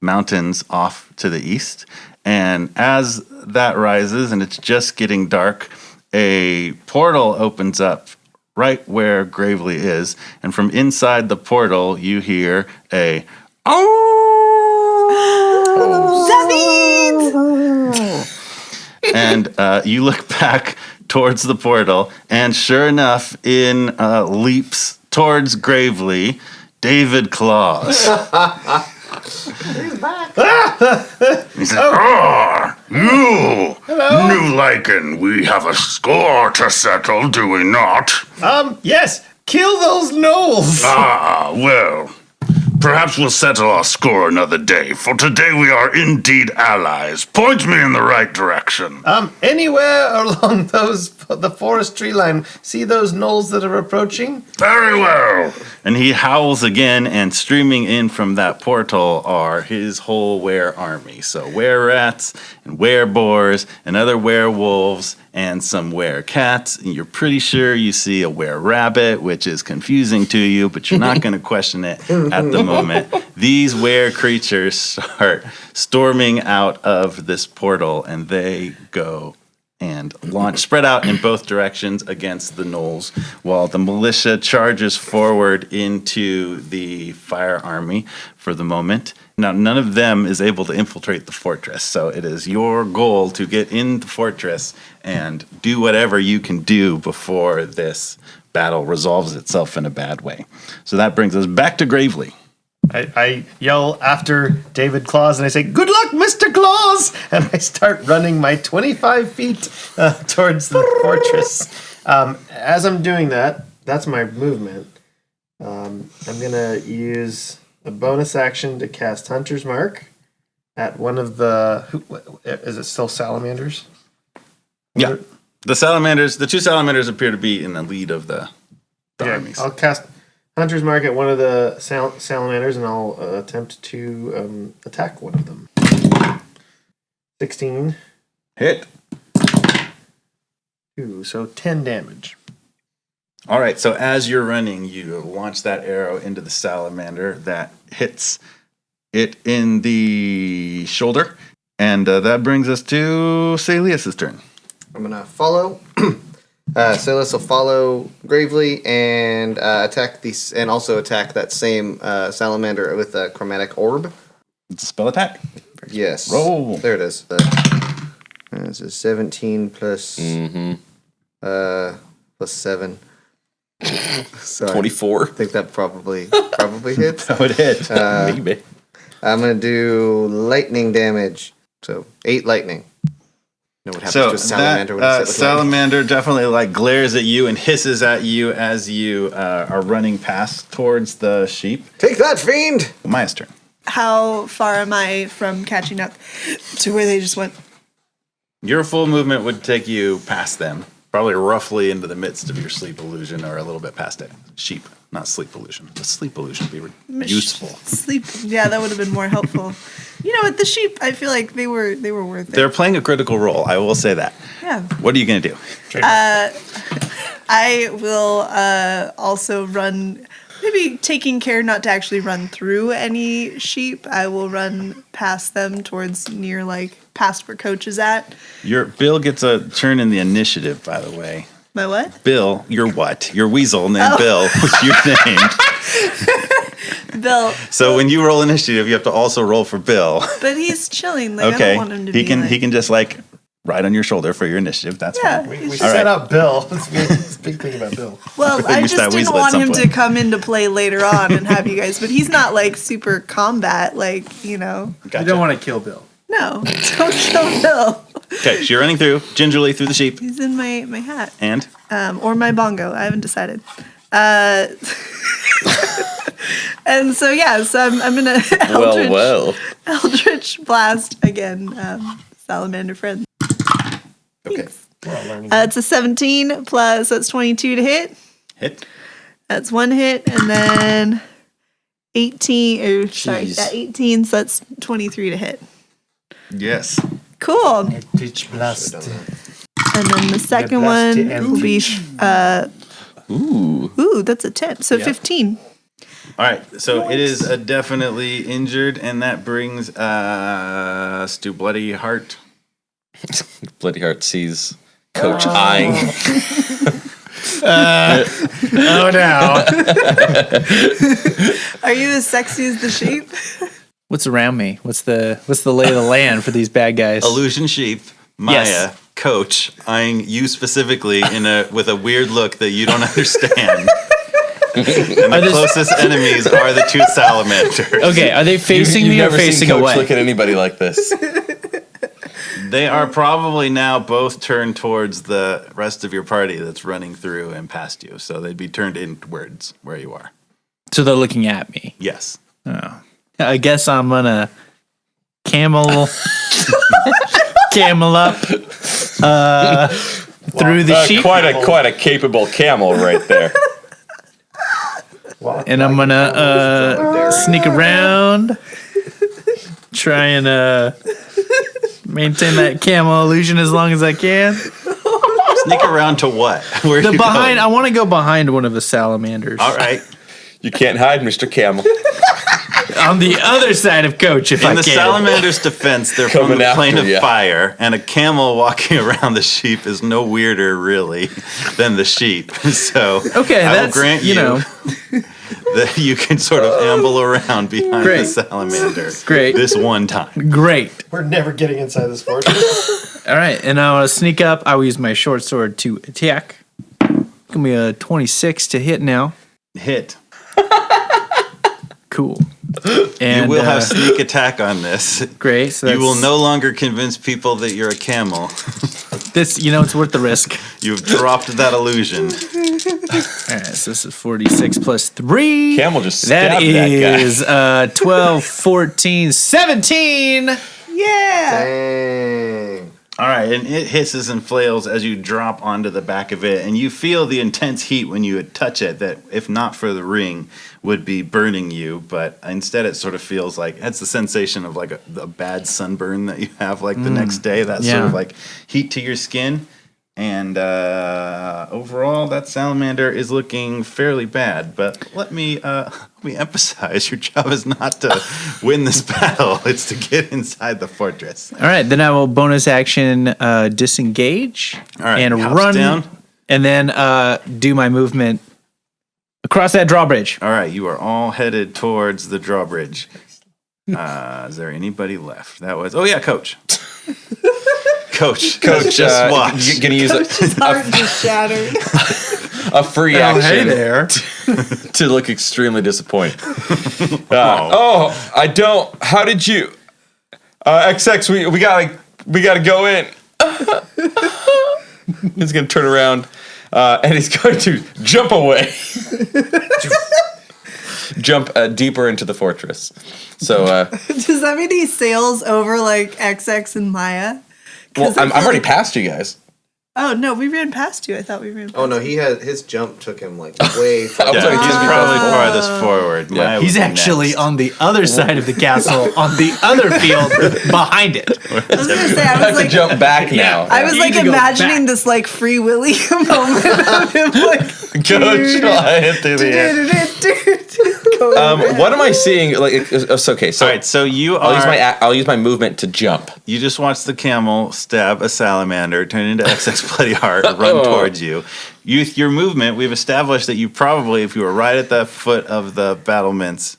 S2: mountains off to the east. And as that rises and it's just getting dark, a portal opens up right where Gravely is, and from inside the portal you hear a and you look back towards the portal, and sure enough, in leaps towards Gravely, David Claus.
S5: He's back.
S2: He's like,
S11: You, New Lycan, we have a score to settle, do we not?
S4: Yes. Kill those gnolls.
S11: Well, perhaps we'll settle our score another day. For today we are indeed allies. Point me in the right direction.
S4: Anywhere along the forest tree line. See those gnolls that are approaching?
S11: Very well.
S2: And he howls again, and streaming in from that portal are his whole were army. So were-rats and were-boars and other werewolves and some were-cats. And you're pretty sure you see a were-rabbit, which is confusing to you, but you're not going to question it at the moment. These were-creatures start storming out of this portal, and they go and launch, spread out in both directions against the gnolls, while the militia charges forward into the fire army for the moment. Now, none of them is able to infiltrate the fortress, so it is your goal to get in the fortress and do whatever you can do before this battle resolves itself in a bad way. So that brings us back to Gravely.
S4: I yell after David Claus and I say, "Good luck, Mr. Claus!" And I start running my 25 feet towards the fortress. As I'm doing that, that's my movement. I'm going to use a bonus action to cast Hunter's Mark at one of the... Is it still salamanders?
S2: Yeah. The two salamanders appear to be in the lead of the armies.
S4: I'll cast Hunter's Mark at one of the salamanders, and I'll attempt to attack one of them. 16.
S2: Hit.
S4: 2, so 10 damage.
S2: All right, so as you're running, you launch that arrow into the salamander that hits it in the shoulder. And that brings us to Saeleas' turn.
S5: I'm going to follow. Saeleas will follow Gravely and attack these, and also attack that same salamander with a chromatic orb.
S2: It's a spell attack.
S5: Yes.
S2: Roll.
S5: There it is. This is 17 plus plus 7. So
S6: 24.
S5: I think that probably hits.
S2: That would hit.
S6: Maybe.
S5: I'm gonna do lightning damage. So 8 lightning. You know what happens to a salamander when it's hit with
S2: salamander definitely glares at you and hisses at you as you are running past towards the sheep.
S5: Take that, fiend!
S2: Maya's turn.
S3: How far am I from catching up to where they just went?
S2: Your full movement would take you past them, probably roughly into the midst of your sleep illusion or a little bit past it. Sheep, not sleep illusion. The sleep illusion would be useful.
S3: Sleep. Yeah, that would have been more helpful. You know what? The sheep, I feel like they were worth it.
S2: They're playing a critical role. I will say that.
S3: Yeah.
S2: What are you going to do?
S3: I will also run, maybe taking care not to actually run through any sheep. I will run past them towards near, past where Coach is at.
S2: Your Bill gets a turn in the initiative, by the way.
S3: My what?
S2: Bill, your what? Your weasel named Bill, which you're named.
S3: Bill.
S2: So when you roll initiative, you have to also roll for Bill.
S3: But he's chilling.
S2: Okay.
S3: I don't want him to
S2: he can just ride on your shoulder for your initiative. That's fine.
S4: We set up Bill. That's a big thing about Bill.
S3: Well, I just didn't want him to come into play later on and have you guys. But he's not super combat,
S2: Gotcha.
S7: You don't want to kill Bill.
S3: No, don't kill Bill.
S2: Okay, so you're running gingerly through the sheep.
S3: He's in my hat.
S2: And?
S3: Or my bongo. I haven't decided. And so, I'm going to Eldritch Blast again, Salamander friend.
S2: Okay.
S3: It's a 17 plus, that's 22 to hit.
S2: Hit.
S3: That's 1 hit, and then 18, 18, so that's 23 to hit.
S2: Yes.
S3: Cool.
S4: Eldritch Blast.
S3: And then the second one will be, ooh, that's a 10, so 15.
S2: All right, so it is definitely injured, and that brings us to Bloody Heart.
S6: Bloody Heart sees Coach eyeing.
S4: Oh no.
S3: Are you as sexy as the sheep?
S7: What's around me? What's the lay of the land for these bad guys?
S2: Illusion Sheep, Maya, Coach, eyeing you specifically with a weird look that you don't understand. And the closest enemies are the 2 salamanders.
S7: Okay, are they facing me or facing
S6: Coach
S7: away?
S6: Look at anybody like this.
S2: They are probably now both turned towards the rest of your party that's running through and past you. So they'd be turned inwards where you are.
S7: So they're looking at me.
S2: Yes.
S7: Oh. I guess I'm gonna camel up through the sheep.
S6: Quite a capable camel right there.
S7: And I'm gonna sneak around, try and maintain that camel illusion as long as I can.
S2: Sneak around to what? Where are you
S7: Behind.
S2: going?
S7: I want to go behind one of the salamanders.
S2: All right.
S6: You can't hide, Mr. Camel.
S7: On the other side of Coach, if I
S2: In
S7: can.
S2: the salamander's defense, they're
S6: Coming
S2: from the
S6: after
S2: plane of
S6: ya.
S2: fire, and a camel walking around the sheep is no weirder, really, than the sheep. So
S7: Okay,
S2: I will
S7: that's,
S2: grant
S7: you know.
S2: that you can sort of amble around behind
S7: Great.
S2: the salamander.
S7: Great.
S2: This one time.
S7: Great.
S4: We're never getting inside this fortress.
S7: All right, and I want to sneak up. I will use my short sword to attack. Gonna be a 26 to hit now.
S2: Hit.
S7: Cool. And
S2: You will have sneak attack on this.
S7: great. So
S2: You will
S7: that's-
S2: no longer convince people that you're a camel.
S7: This, it's worth the risk.
S2: You've dropped that illusion.
S7: All right, so this is 46 plus 3.
S6: Camel just
S7: That
S6: stabbed that guy.
S7: is 12, 14, 17.
S3: Yeah.
S5: Dang.
S2: All right, and it hisses and flails as you drop onto the back of it, and you feel the intense heat when you touch it that, if not for the ring, would be burning you, but instead it sort of feels like, it's the sensation of like a bad sunburn that you have like the next day, that sort
S7: yeah.
S2: of like heat to your skin. And overall, that salamander is looking fairly bad, but let me emphasize, your job is not to win this battle, it's to get inside the fortress.
S7: All right, then I will bonus action disengage
S2: All right,
S7: and
S2: he hops
S7: run
S2: down.
S7: and then do my movement across that drawbridge.
S2: All right, you are all headed towards the drawbridge. Is there anybody left? That was, oh yeah, Coach. Coach, just watch.
S6: You're gonna use
S3: His heart just shattered.
S6: a free action to look extremely disappointed. I don't. How did you? XX, we gotta go in. He's gonna turn around, and he's going to jump away. Jump deeper into the fortress. So,
S3: Does that mean he sails over like XX and Maya?
S6: well, I'm already past you guys.
S3: Oh no, we ran past you. I thought we ran past
S5: Oh no, he had his jump took him like way far.
S6: I was like,
S2: He's probably farthest forward.
S6: Yeah.
S2: Maya
S7: He's
S2: would be
S7: actually
S2: next.
S7: on the other side of the castle, on the other field behind it.
S3: I was gonna say,
S6: I
S3: I
S6: have
S3: was
S6: to
S3: like,
S6: jump back now.
S3: I was
S7: You
S3: like
S7: need to go
S3: imagining
S7: back.
S3: this like Free Willy moment of him like
S6: Coach flying through the air.
S3: going
S6: What am I seeing? Like, it's okay. So,
S2: All right, so you
S6: I'll
S2: are.
S6: I'll use my movement to jump.
S2: You just watch the camel stab a salamander, turn into XX Bloody Heart, run towards you. With your movement, we've established that you probably, if you were right at the foot of the battlements,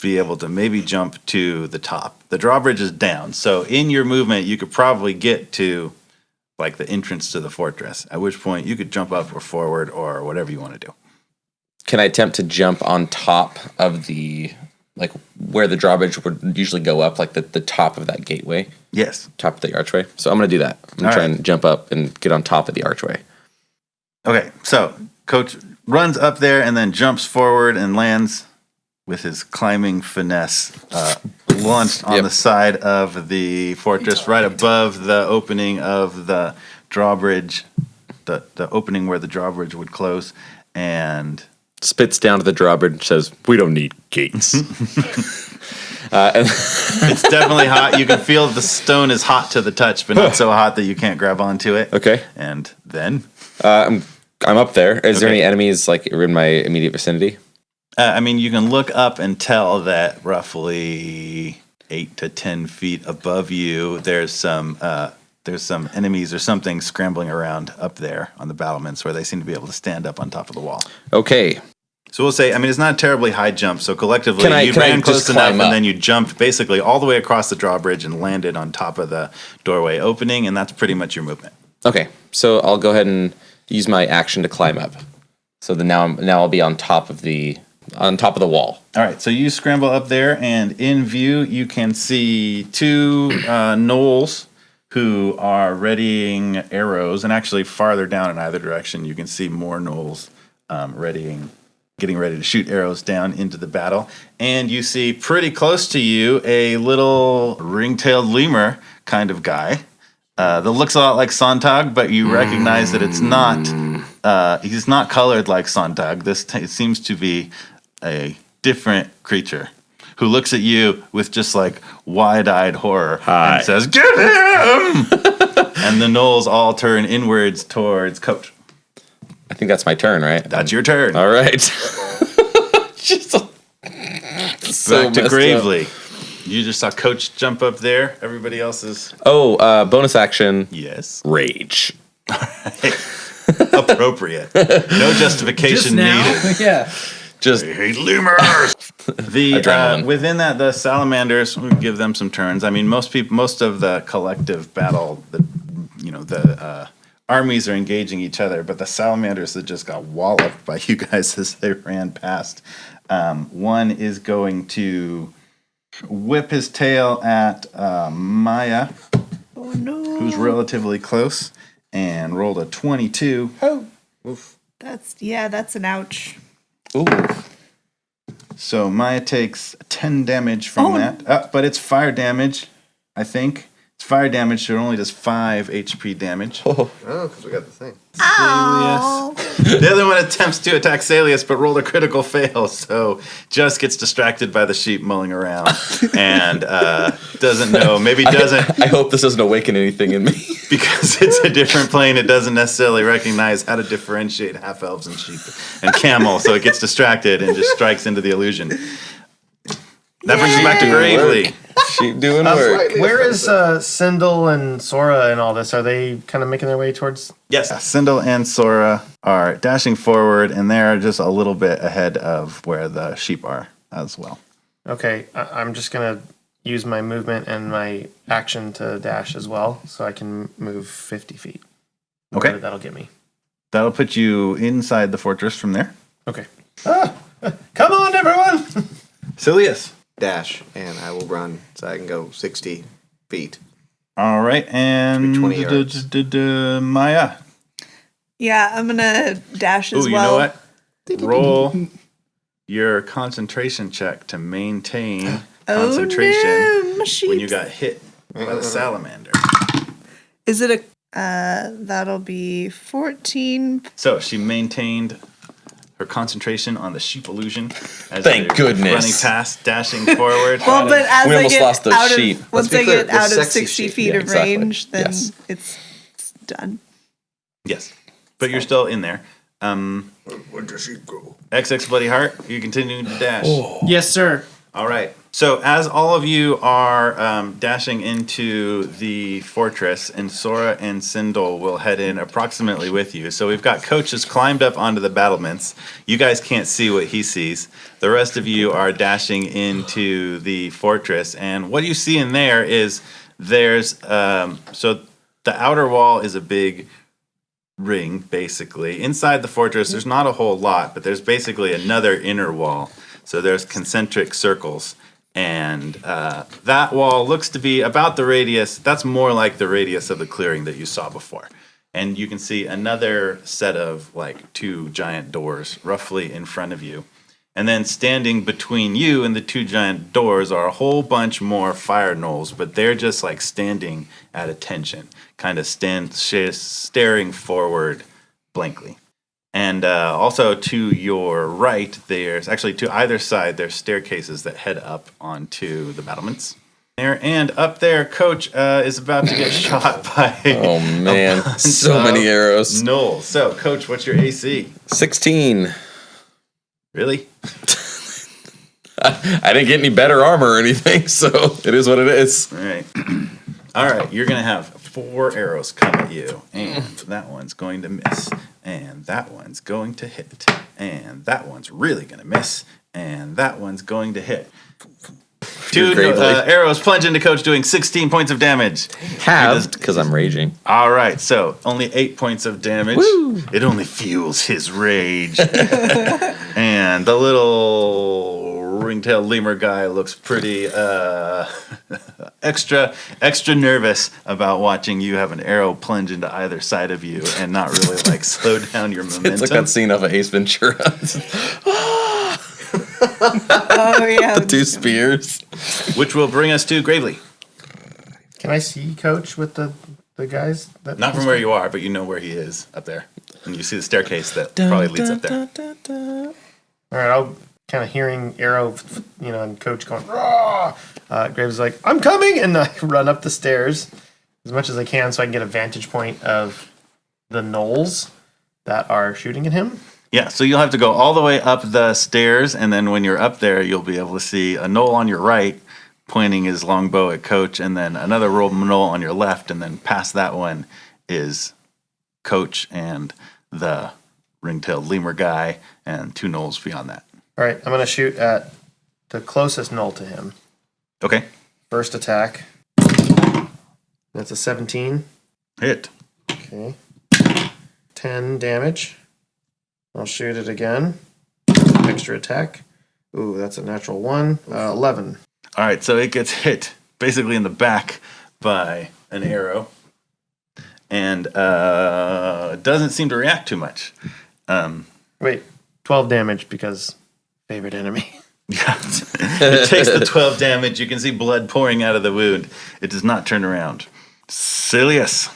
S2: be able to maybe jump to the top. The drawbridge is down, so in your movement, you could probably get to like the entrance to the fortress. At which point, you could jump up or forward or whatever you want to do.
S6: Can I attempt to jump on top of the, like, where the drawbridge would usually go up, like the top of that gateway,
S2: Yes.
S6: top of the archway? So I'm going to do that. I'm going
S2: All
S6: to try
S2: right.
S6: and jump up and get on top of the archway.
S2: Okay, so Coach runs up there and then jumps forward and lands with his climbing finesse, launched on
S6: Yep.
S2: the side of the fortress, right above the opening of the drawbridge, the opening where the drawbridge would close, and
S6: Spits down to the drawbridge and says, "We don't need gates." And
S2: it's definitely hot. You can feel the stone is hot to the touch, but not so hot that you can't grab onto it.
S6: okay,
S2: And then,
S6: I'm up there. Is there
S2: Okay.
S6: any enemies like in my immediate vicinity?
S2: I mean, you can look up and tell that roughly 8 to 10 feet above you, there's some enemies or something scrambling around up there on the battlements where they seem to be able to stand up on top of the wall.
S6: Okay,
S2: So we'll say, I mean, it's not a terribly high jump. So collectively,
S6: Can I
S2: you ran
S6: just
S2: close enough,
S6: climb
S2: and
S6: up?
S2: then you jumped basically all the way across the drawbridge and landed on top of the doorway opening, and that's pretty much your movement.
S6: okay. So I'll go ahead and use my action to climb up. So then now I'll be on top of the wall.
S2: All right, so you scramble up there, and in view, you can see two gnolls who are readying arrows, and actually farther down in either direction, you can see more gnolls getting ready to shoot arrows down into the battle. And you see pretty close to you a little ring-tailed lemur kind of guy that looks a lot like Sontag, but you recognize that it's not. He's not colored like Sontag. This seems to be a different creature who looks at you with just like wide-eyed horror and says, "Get him!" And the gnolls all turn inwards towards Coach.
S6: I think that's my turn, right?
S2: That's your turn.
S6: All right. Just
S2: back to Gravely. You just saw Coach jump up there. Everybody else is...
S6: bonus action.
S2: Yes.
S6: Rage.
S2: Appropriate. No justification needed.
S7: Yeah.
S6: Just
S11: Hey, lemurs!
S6: Adrenaline.
S2: Within that, the salamanders, we give them some turns. I mean, most of the collective battle, the armies are engaging each other, but the salamanders that just got walloped by you guys as they ran past. One is going to whip his tail at Maya, who's relatively close, and rolled a 22.
S3: Oh, that's an ouch.
S6: ooh.
S2: So Maya takes 10 damage from that. But it's fire damage, I think. It's fire damage, so it only does 5 HP damage.
S5: Oh, because we got the thing.
S3: Ow.
S2: The other one attempts to attack Saeleas, but rolled a critical fail, so just gets distracted by the sheep mulling around and doesn't know. Maybe doesn't.
S6: I hope this doesn't awaken anything in me.
S2: Because it's a different plane, it doesn't necessarily recognize how to differentiate half-elves and sheep and camel, so it gets distracted and just strikes into the illusion. That brings us back to Gravely.
S6: Sheep doing work.
S4: Where is Sindel and Sora and all this? Are they kind of making their way towards?
S2: Yes, Sindel and Sora are dashing forward, and they're just a little bit ahead of where the sheep are as well.
S4: Okay, I'm just going to use my movement and my action to dash as well, so I can move 50 feet.
S2: Okay.
S4: That'll get me.
S2: That'll put you inside the fortress from there.
S4: Okay. Come on, everyone!
S2: Saeleas.
S5: Dash, and I will run so I can go 60 feet.
S2: All right, and
S5: 20 yards.
S2: Maya.
S3: Yeah, I'm gonna dash as
S2: Ooh, you
S3: well.
S2: know what? Roll your concentration check to maintain concentration
S3: Oh no, my sheep.
S2: when you got hit by the salamander.
S3: Is it a? That'll be 14.
S2: So she maintained her concentration on the sheep illusion as
S6: Thank
S2: they're
S6: goodness.
S2: running past, dashing forward.
S3: Well, but as
S6: We
S3: I
S6: almost
S3: get
S6: lost those
S3: out
S6: sheep.
S3: of once
S5: be
S3: I
S5: clear,
S3: get
S5: the
S3: out of
S5: sexy
S3: 60
S5: sheep.
S3: feet
S6: Yeah,
S3: of
S6: exactly.
S3: range, then
S6: Yes.
S3: it's done.
S2: Yes, but you're still in there.
S11: Where'd the sheep go?
S2: XX Bloody Heart, you continuing to dash.
S7: Yes, sir.
S2: All right. So as all of you are dashing into the fortress, and Sora and Sindel will head in approximately with you. So we've got Coach has climbed up onto the battlements. You guys can't see what he sees. The rest of you are dashing into the fortress, and what you see in there is there's so the outer wall is a big ring, basically. Inside the fortress, there's not a whole lot, but there's basically another inner wall. So there's concentric circles. And that wall looks to be about the radius. That's more like the radius of the clearing that you saw before. And you can see another set of like 2 giant doors roughly in front of you. And then standing between you and the 2 giant doors are a whole bunch more fire gnolls, but they're just like standing at attention, kind of staring forward blankly. And also to your right, there's actually to either side, there's staircases that head up onto the battlements. There and up there, Coach is about to get shot by.
S6: Oh man, so many arrows.
S2: Gnoll. So, Coach, what's your AC?
S6: 16.
S2: Really?
S6: I didn't get any better armor or anything, so it is what it is.
S2: All right. All right, you're going to have 4 arrows come at you, and that one's going to miss, and that one's going to hit, and that one's really going to miss, and that one's going to hit. 2 arrows plunge into Coach, doing 16 points of damage.
S6: Halved, because I'm raging.
S2: All right, so only 8 points of damage.
S6: Woo.
S2: It only fuels his rage. And the little ringtail lemur guy looks pretty extra nervous about watching you have an arrow plunge into either side of you and not really like slow down your momentum.
S6: It's like that scene of Ace Ventura.
S3: Oh yeah.
S6: The two spears.
S2: Which will bring us to Gravely.
S4: Can I see Coach with the guys?
S2: Not from where you are, but you know where he is up there. And you see the staircase that probably leads up there.
S4: All right, I'll kind of hearing arrow, and Coach going, "Raw!" Graves is like, "I'm coming!" And I run up the stairs as much as I can so I can get a vantage point of the gnolls that are shooting at him.
S2: Yeah, so you'll have to go all the way up the stairs, and then when you're up there, you'll be able to see a gnoll on your right pointing his longbow at Coach, and then another gnoll on your left, and then past that one is Coach and the ring-tailed lemur guy, and 2 gnolls beyond that.
S4: All right, I'm going to shoot at the closest gnoll to him.
S2: Okay.
S4: First attack. That's a 17.
S2: Hit.
S4: Okay. 10 damage. I'll shoot it again. Extra attack. Ooh, that's a natural 1. 11.
S2: All right, so it gets hit basically in the back by an arrow, and doesn't seem to react too much.
S4: Wait, 12 damage because favorite enemy.
S2: Yeah, it takes the 12 damage. You can see blood pouring out of the wound. It does not turn around. Saeleas.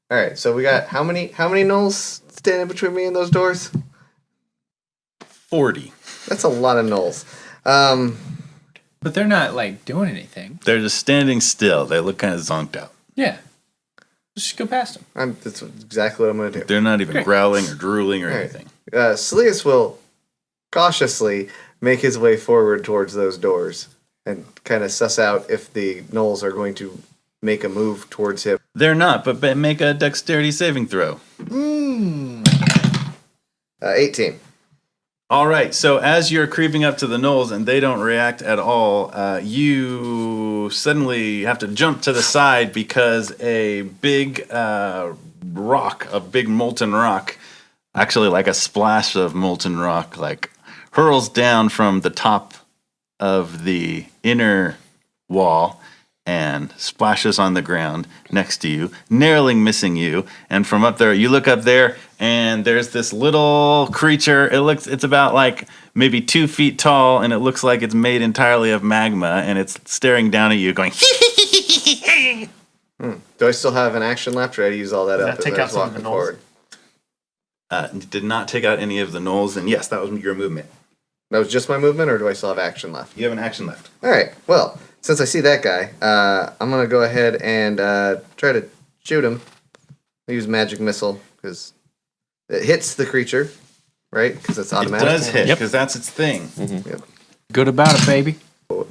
S5: All right, so we got how many gnolls standing between me and those doors?
S2: 40.
S5: That's a lot of gnolls.
S7: But they're not like doing anything.
S2: They're just standing still. They look kind of zonked out.
S7: Yeah. Just go past them.
S5: That's exactly what I'm going to do.
S2: They're not even
S7: Great.
S2: growling or drooling or
S5: All right.
S2: anything.
S5: Saeleas will cautiously make his way forward towards those doors and kind of suss out if the gnolls are going to make a move towards him.
S2: They're not, but make a dexterity saving throw.
S5: 18.
S2: All right, so as you're creeping up to the gnolls and they don't react at all, you suddenly have to jump to the side because a big rock, a big molten rock, actually like a splash of molten rock, like hurls down from the top of the inner wall and splashes on the ground next to you, narrowly missing you. And from up there, you look up there, and there's this little creature. It's about like maybe 2 feet tall, and it looks like it's made entirely of magma, and it's staring down at you, going.
S5: Do I still have an action left, or did I use all that up as
S4: take
S5: I
S4: out
S5: was
S4: some of
S5: walking
S4: the gnolls?
S5: forward?
S2: Did not take out any of the gnolls, and yes, that was your movement.
S5: That was just my movement, or do I still have action left?
S2: You have an action left.
S5: All right. Well, since I see that guy, I'm gonna go ahead and try to shoot him. I use magic missile because it hits the creature, right? Because it's
S2: It
S5: automatic.
S2: does hit,
S7: Yep.
S2: because that's its thing.
S5: Yep.
S7: Good about it, baby.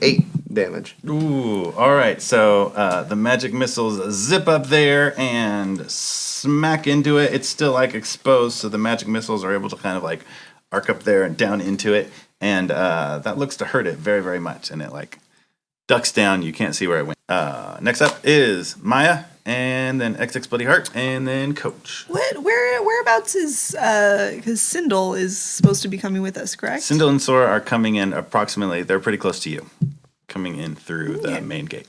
S5: 8 damage.
S2: Ooh, all right. So the magic missiles zip up there and smack into it. It's still like exposed, so the magic missiles are able to kind of like arc up there and down into it, and that looks to hurt it very, very much. And it like ducks down. You can't see where it went. Next up is Maya, and then XX Bloody Heart, and then Coach.
S3: Whereabouts is because Sindel is supposed to be coming with us, correct?
S2: Sindel and Sora are coming in approximately. They're pretty close to you, coming in through the main gate.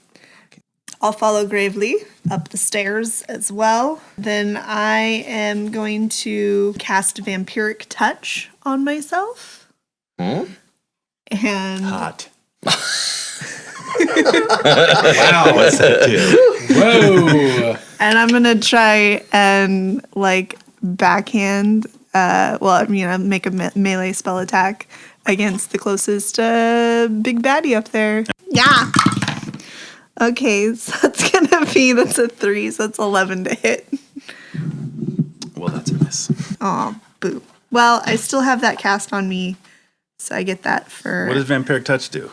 S3: I'll follow Gravely up the stairs as well. Then I am going to cast Vampiric Touch on myself. And
S2: Hot. Wow, what's that do?
S7: Whoa.
S3: And I'm gonna try and like backhand. Make a melee spell attack against the closest big baddie up there. Yeah. Okay, so that's a 3, so that's 11 to hit.
S2: Well, that's a miss.
S3: Oh, boo. Well, I still have that cast on me, so I get that for.
S2: What does Vampiric Touch do?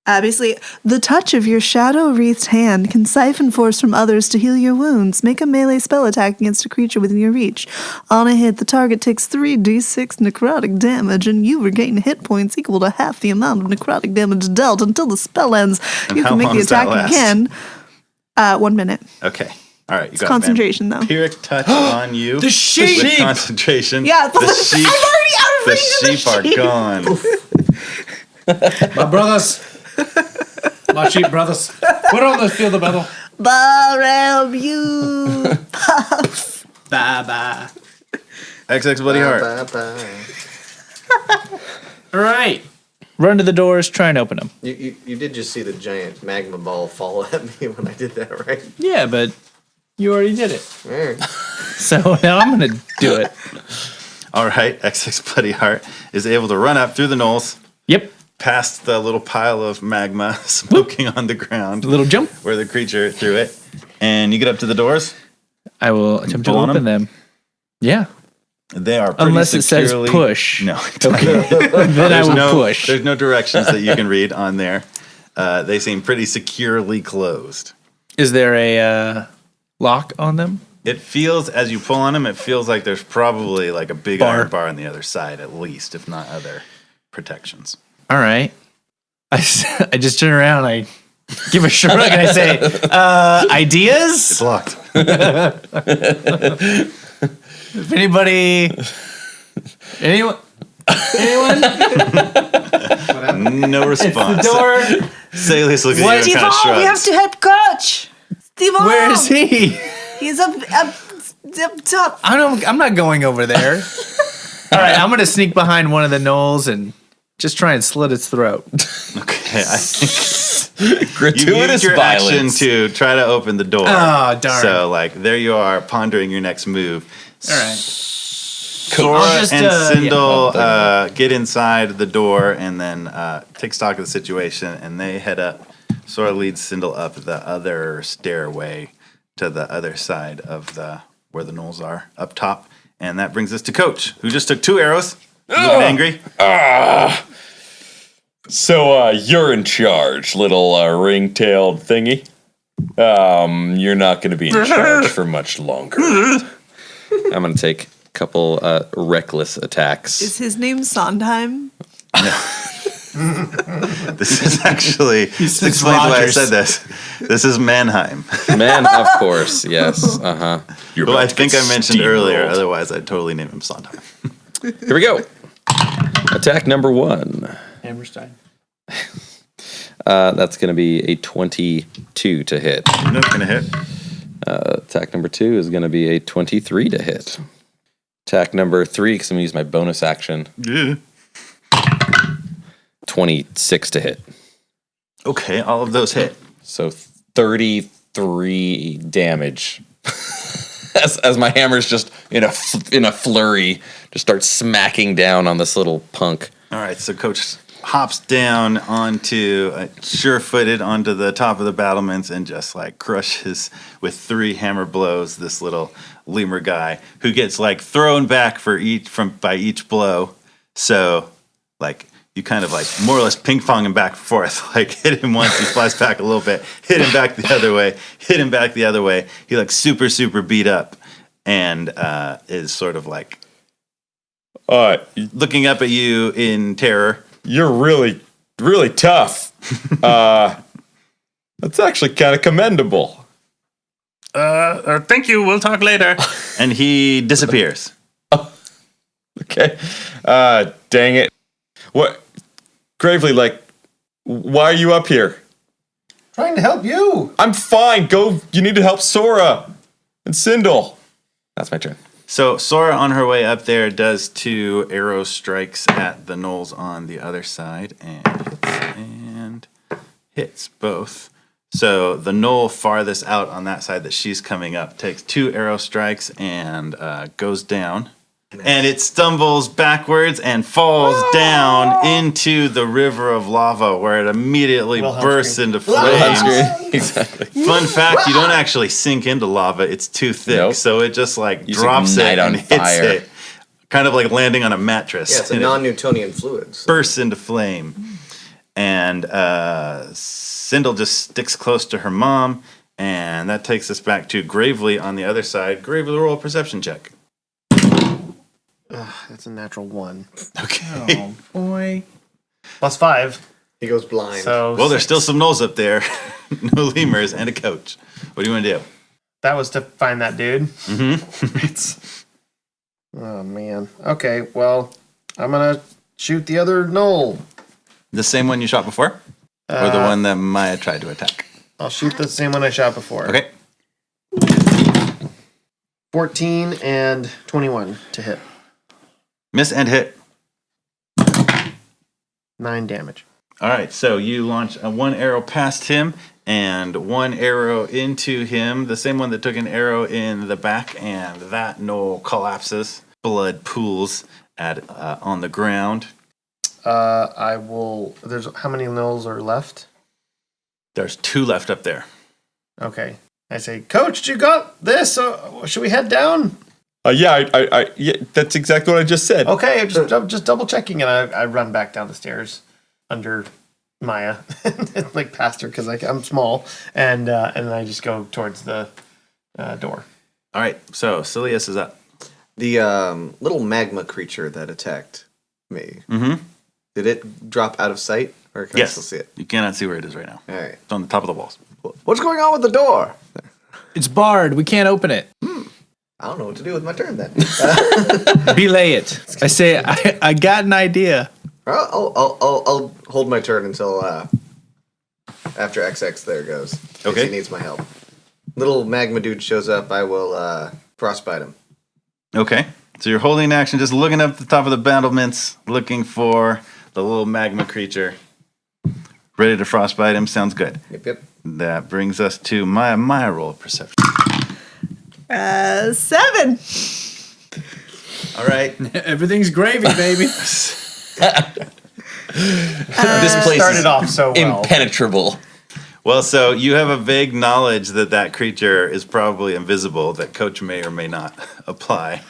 S3: Basically, the touch of your shadow-wreathed hand can siphon force from others to heal your wounds. Make a melee spell attack against a creature within your reach. On a hit, the target takes 3d6 necrotic damage, and you regain hit points equal to half the amount of necrotic damage dealt until the spell ends.
S2: And
S3: You
S2: how
S3: can make
S2: long
S3: the
S2: does that
S3: attack
S2: last?
S3: again. 1 minute.
S2: Okay. All right. You got
S3: concentration, though.
S2: Vampiric Touch on you.
S7: The sheep!
S2: With concentration.
S3: Yeah,
S2: The sheep.
S3: I'm already out of
S2: The
S3: range of
S2: sheep are gone.
S7: My brothers. My sheep brothers. We're on the field of battle.
S3: Barrel you.
S7: Bye-bye.
S2: XX Bloody Heart.
S7: All right. Run to the doors, try and open them.
S5: You did just see the giant magma ball fall at me when I did that, right?
S7: Yeah, but you already did it.
S5: Right.
S7: So now I'm going to do it.
S2: All right, XX Bloody Heart is able to run up through the knolls,
S7: Yep.
S2: past the little pile of magma smoking on the ground,
S7: Little jump.
S2: where the creature threw it, and you get up to the doors.
S7: I will attempt to
S2: Pull on
S7: open them. Yeah.
S2: They are pretty
S7: Unless it says
S2: securely-
S7: push.
S2: No.
S7: Okay. Then I will push.
S2: There's no directions that you can read on there. They seem pretty securely closed.
S7: Is there a lock on them?
S2: It feels, as you pull on them, it feels like there's probably like a big
S7: Bar.
S2: iron bar on the other side, at least, if not other protections.
S7: All right. I just turn around. I give a shrug and I say, ideas?
S2: It's locked.
S7: If anyone?
S2: No response.
S7: Door.
S2: Saeleas looks at
S7: What?
S2: you and kind of
S3: Steve, we have
S2: shrugs.
S3: to help Coach. Steve,
S7: Where is he?
S3: He's up top.
S7: I'm not going over there. All right, I'm gonna sneak behind one of the knolls and just try and slit its throat.
S2: Okay, I think you
S6: Gratuitous
S2: used your action
S6: violence.
S2: to try to open the door.
S7: Oh, darn.
S2: So, like, there you are, pondering your next move.
S7: All right.
S2: Sora
S7: I'll just,
S2: and
S7: yeah.
S2: Sindel get inside the door and then take stock of the situation, and they head up. Sora leads Sindel up the other stairway to the other side of where the knolls are, up top. And that brings us to Coach, who just took 2 arrows. Looking angry.
S6: So you're in charge, little ring-tailed thingy. You're not going to be in charge for much longer. I'm going to take a couple reckless attacks.
S3: Is his name Sondheim?
S2: This is actually, this explains why I
S7: Rogers.
S2: said this. This is Mannheim.
S6: Man, of course, yes. Uh-huh.
S1: You're
S2: Who
S1: about
S2: I
S1: to
S2: think
S1: get
S2: I mentioned earlier.
S1: steamrolled.
S2: Otherwise, I'd totally name him Sondheim.
S6: Here we go. Attack number 1.
S7: Hammerstein.
S6: That's going to be a 22 to hit.
S2: Not gonna hit.
S6: Attack number 2 is going to be a 23 to hit. Attack number 3, because I'm going to use my bonus action,
S2: Yeah.
S6: 26 to hit.
S2: Okay, all of those hit.
S6: So 33 damage. as my hammer's just in a flurry, just starts smacking down on this little punk.
S2: All right, so Coach hops down onto, sure-footed onto the top of the battlements and just like crushes with 3 hammer blows this little lemur guy who gets like thrown back by each blow. So like you kind of like more or less ping-pong him back and forth. Like hit him once, he flies back a little bit, hit him back the other way, hit him back the other way. He like super beat up and is sort of like looking up at you in terror.
S6: You're really, really tough. That's actually kind of commendable.
S11: Thank you. We'll talk later.
S2: And he disappears.
S6: Okay. Dang it. What? Gravely, like, why are you up here?
S4: Trying to help you.
S6: I'm fine. Go. You need to help Sora and Sindel. That's my turn.
S2: So Sora, on her way up there, does 2 arrow strikes at the knolls on the other side and hits both. So the knoll farthest out on that side that she's coming up takes 2 arrow strikes and goes down. And it stumbles backwards and falls down into the river of lava, where it immediately
S4: Wilhelm
S2: bursts
S4: scream.
S2: into flames.
S6: Exactly.
S2: Fun fact, you don't actually sink into lava. It's too thick.
S6: Nope.
S2: So it just like
S6: You
S2: drops
S6: ignite
S2: it
S6: on
S2: and hits
S6: fire.
S2: it. Kind of like landing on a mattress.
S5: Yeah, it's a
S2: And it
S5: non-Newtonian fluid. So.
S2: bursts into flame. And Sindel just sticks close to her mom. And that takes us back to Gravely on the other side. Gravely, roll a perception check.
S4: That's a natural 1.
S2: Okay.
S7: Oh, boy.
S4: +5.
S5: He goes blind.
S4: So
S2: Well, there's still some knolls up there. No lemurs and a coach. What do you want to do?
S4: that was to find that dude.
S2: Mm-hmm.
S4: Oh man. Okay. Well, I'm gonna shoot the other knoll.
S2: The same one you shot before? Or the one that Maya tried to attack?
S4: I'll shoot the same one I shot before.
S2: Okay.
S4: 14 and 21 to hit.
S2: Miss and hit.
S4: 9 damage.
S2: All right, so you launch one arrow past him and one arrow into him, the same one that took an arrow in the back, and that knoll collapses. Blood pools on the ground.
S4: I will. There's how many knolls are left?
S2: There's 2 left up there.
S4: Okay. I say, Coach, you got this? Should we head down?
S6: Yeah, that's exactly what I just said.
S4: Okay, I'm just double checking, and I run back down the stairs under Maya, like past her because I'm small, and I just go towards the door.
S2: All right, so Saeleas is up.
S5: The little magma creature that attacked me.
S2: Mm-hmm.
S5: Did it drop out of sight, or can I still see it?
S2: You cannot see where it is right now.
S5: All right.
S2: It's on the top of the walls.
S5: What's going on with the door?
S7: It's barred. We can't open it.
S5: I don't know what to do with my turn then.
S7: Belay it. I say, I got an idea.
S5: I'll hold my turn until after XX there goes.
S2: Okay.
S5: He needs my help. Little magma dude shows up. I will frostbite him.
S2: Okay, so you're holding action, just looking up the top of the battlements, looking for the little magma creature. Ready to frostbite him. Sounds good.
S5: Yep.
S2: That brings us to my roll of perception.
S3: 7.
S2: All right.
S7: Everything's gravy, baby.
S6: This place
S4: Started
S6: is
S4: off so well.
S6: impenetrable.
S2: Well, so you have a vague knowledge that creature is probably invisible that Coach may or may not apply.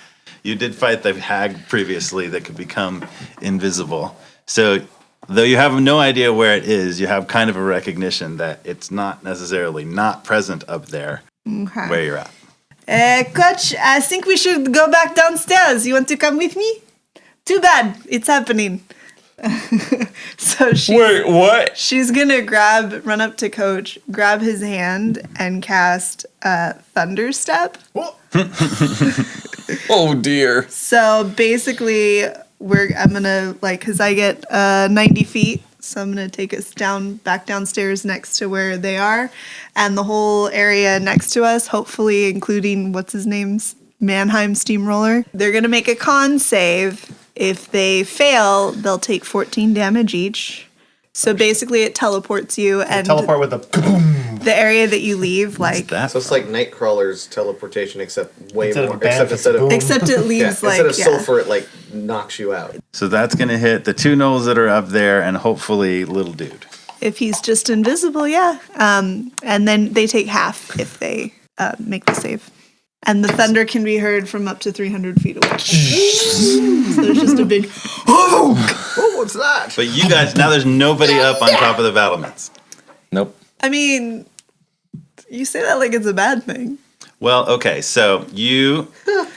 S2: You did fight the hag previously that could become invisible. So though you have no idea where it is, you have kind of a recognition that it's not necessarily not present up there where you're at.
S3: Coach, I think we should go back downstairs. You want to come with me? Too bad. It's happening. So
S6: Wait, what?
S3: she's gonna run up to Coach, grab his hand, and cast Thunder Step.
S6: Oh dear.
S3: So basically, I'm gonna because I get 90 feet, so I'm gonna take us back downstairs next to where they are, and the whole area next to us, hopefully including what's his name's Mannheim Steamroller. They're gonna make a con save. If they fail, they'll take 14 damage each. So basically, it teleports you, and
S4: Teleport with a kaboom.
S3: the area that you leave,
S5: So it's like Nightcrawler's teleportation, except way
S4: Instead of
S5: more.
S4: bam, it's boom.
S3: except it leaves
S5: Instead of sulfur, it knocks you out.
S2: So that's going to hit the 2 gnolls that are up there and hopefully little dude.
S3: If he's just invisible, yeah. And then they take half if they make the save. And the thunder can be heard from up to 300 feet away. So there's just a big,
S5: Oh, what's that?
S2: But you guys, now there's nobody up on top of the battlements.
S6: Nope.
S3: I mean, you say that like it's a bad thing.
S2: Well, okay, so you're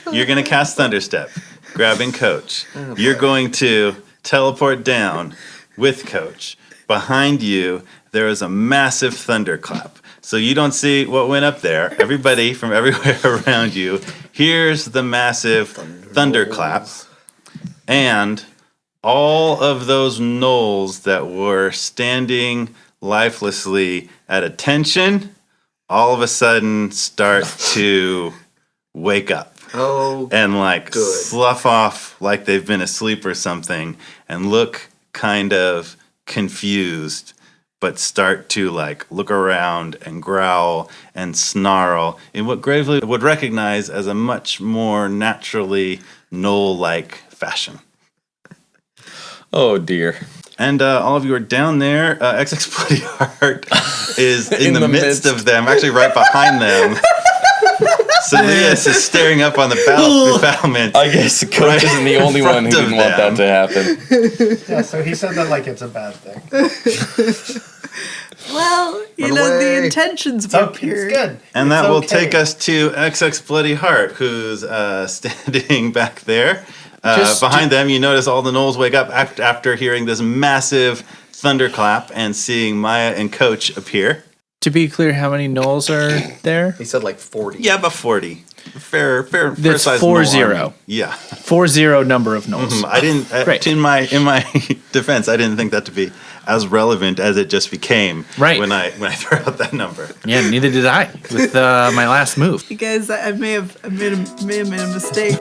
S2: going to cast Thunderstep, grabbing Coach. You're going to teleport down with Coach. Behind you, there is a massive thunderclap. So you don't see what went up there. Everybody from everywhere around you hears the massive thunderclap. And all of those gnolls that were standing lifelessly at attention all of a sudden start to wake up.
S5: Oh,
S2: And
S5: good.
S2: slough off like they've been asleep or something and look kind of confused, but start to look around and growl and snarl in what Gravely would recognize as a much more naturally gnoll-like fashion.
S6: Oh dear.
S2: And all of you are down there. XX Bloody Heart is in the midst of them, actually right behind them. Saeleas is staring up on the battlement.
S6: I guess the coach isn't the only one who didn't want that to happen.
S4: Yeah, so he said that like it's a bad thing.
S3: Well, you
S5: Run
S3: know,
S5: away.
S3: the intentions
S4: So
S3: were pure.
S4: it's good.
S2: And
S4: It's
S2: that will
S4: okay.
S2: take us to XX Bloody Heart, who's standing back there. Behind them, you notice all the gnolls wake up after hearing this massive thunderclap and seeing Maya and Coach appear.
S7: To be clear, how many gnolls are there?
S5: He said like 40.
S2: Yeah, about 40. Fair
S7: That's
S2: size
S7: 40.
S2: gnoll army. Yeah.
S7: 40 number of gnolls.
S2: I didn't.
S7: Great.
S2: In my defense, I didn't think that to be as relevant as it just became.
S7: Right.
S2: When I threw out that number.
S7: Yeah, neither did I with my last move.
S3: Because I may have made a mistake.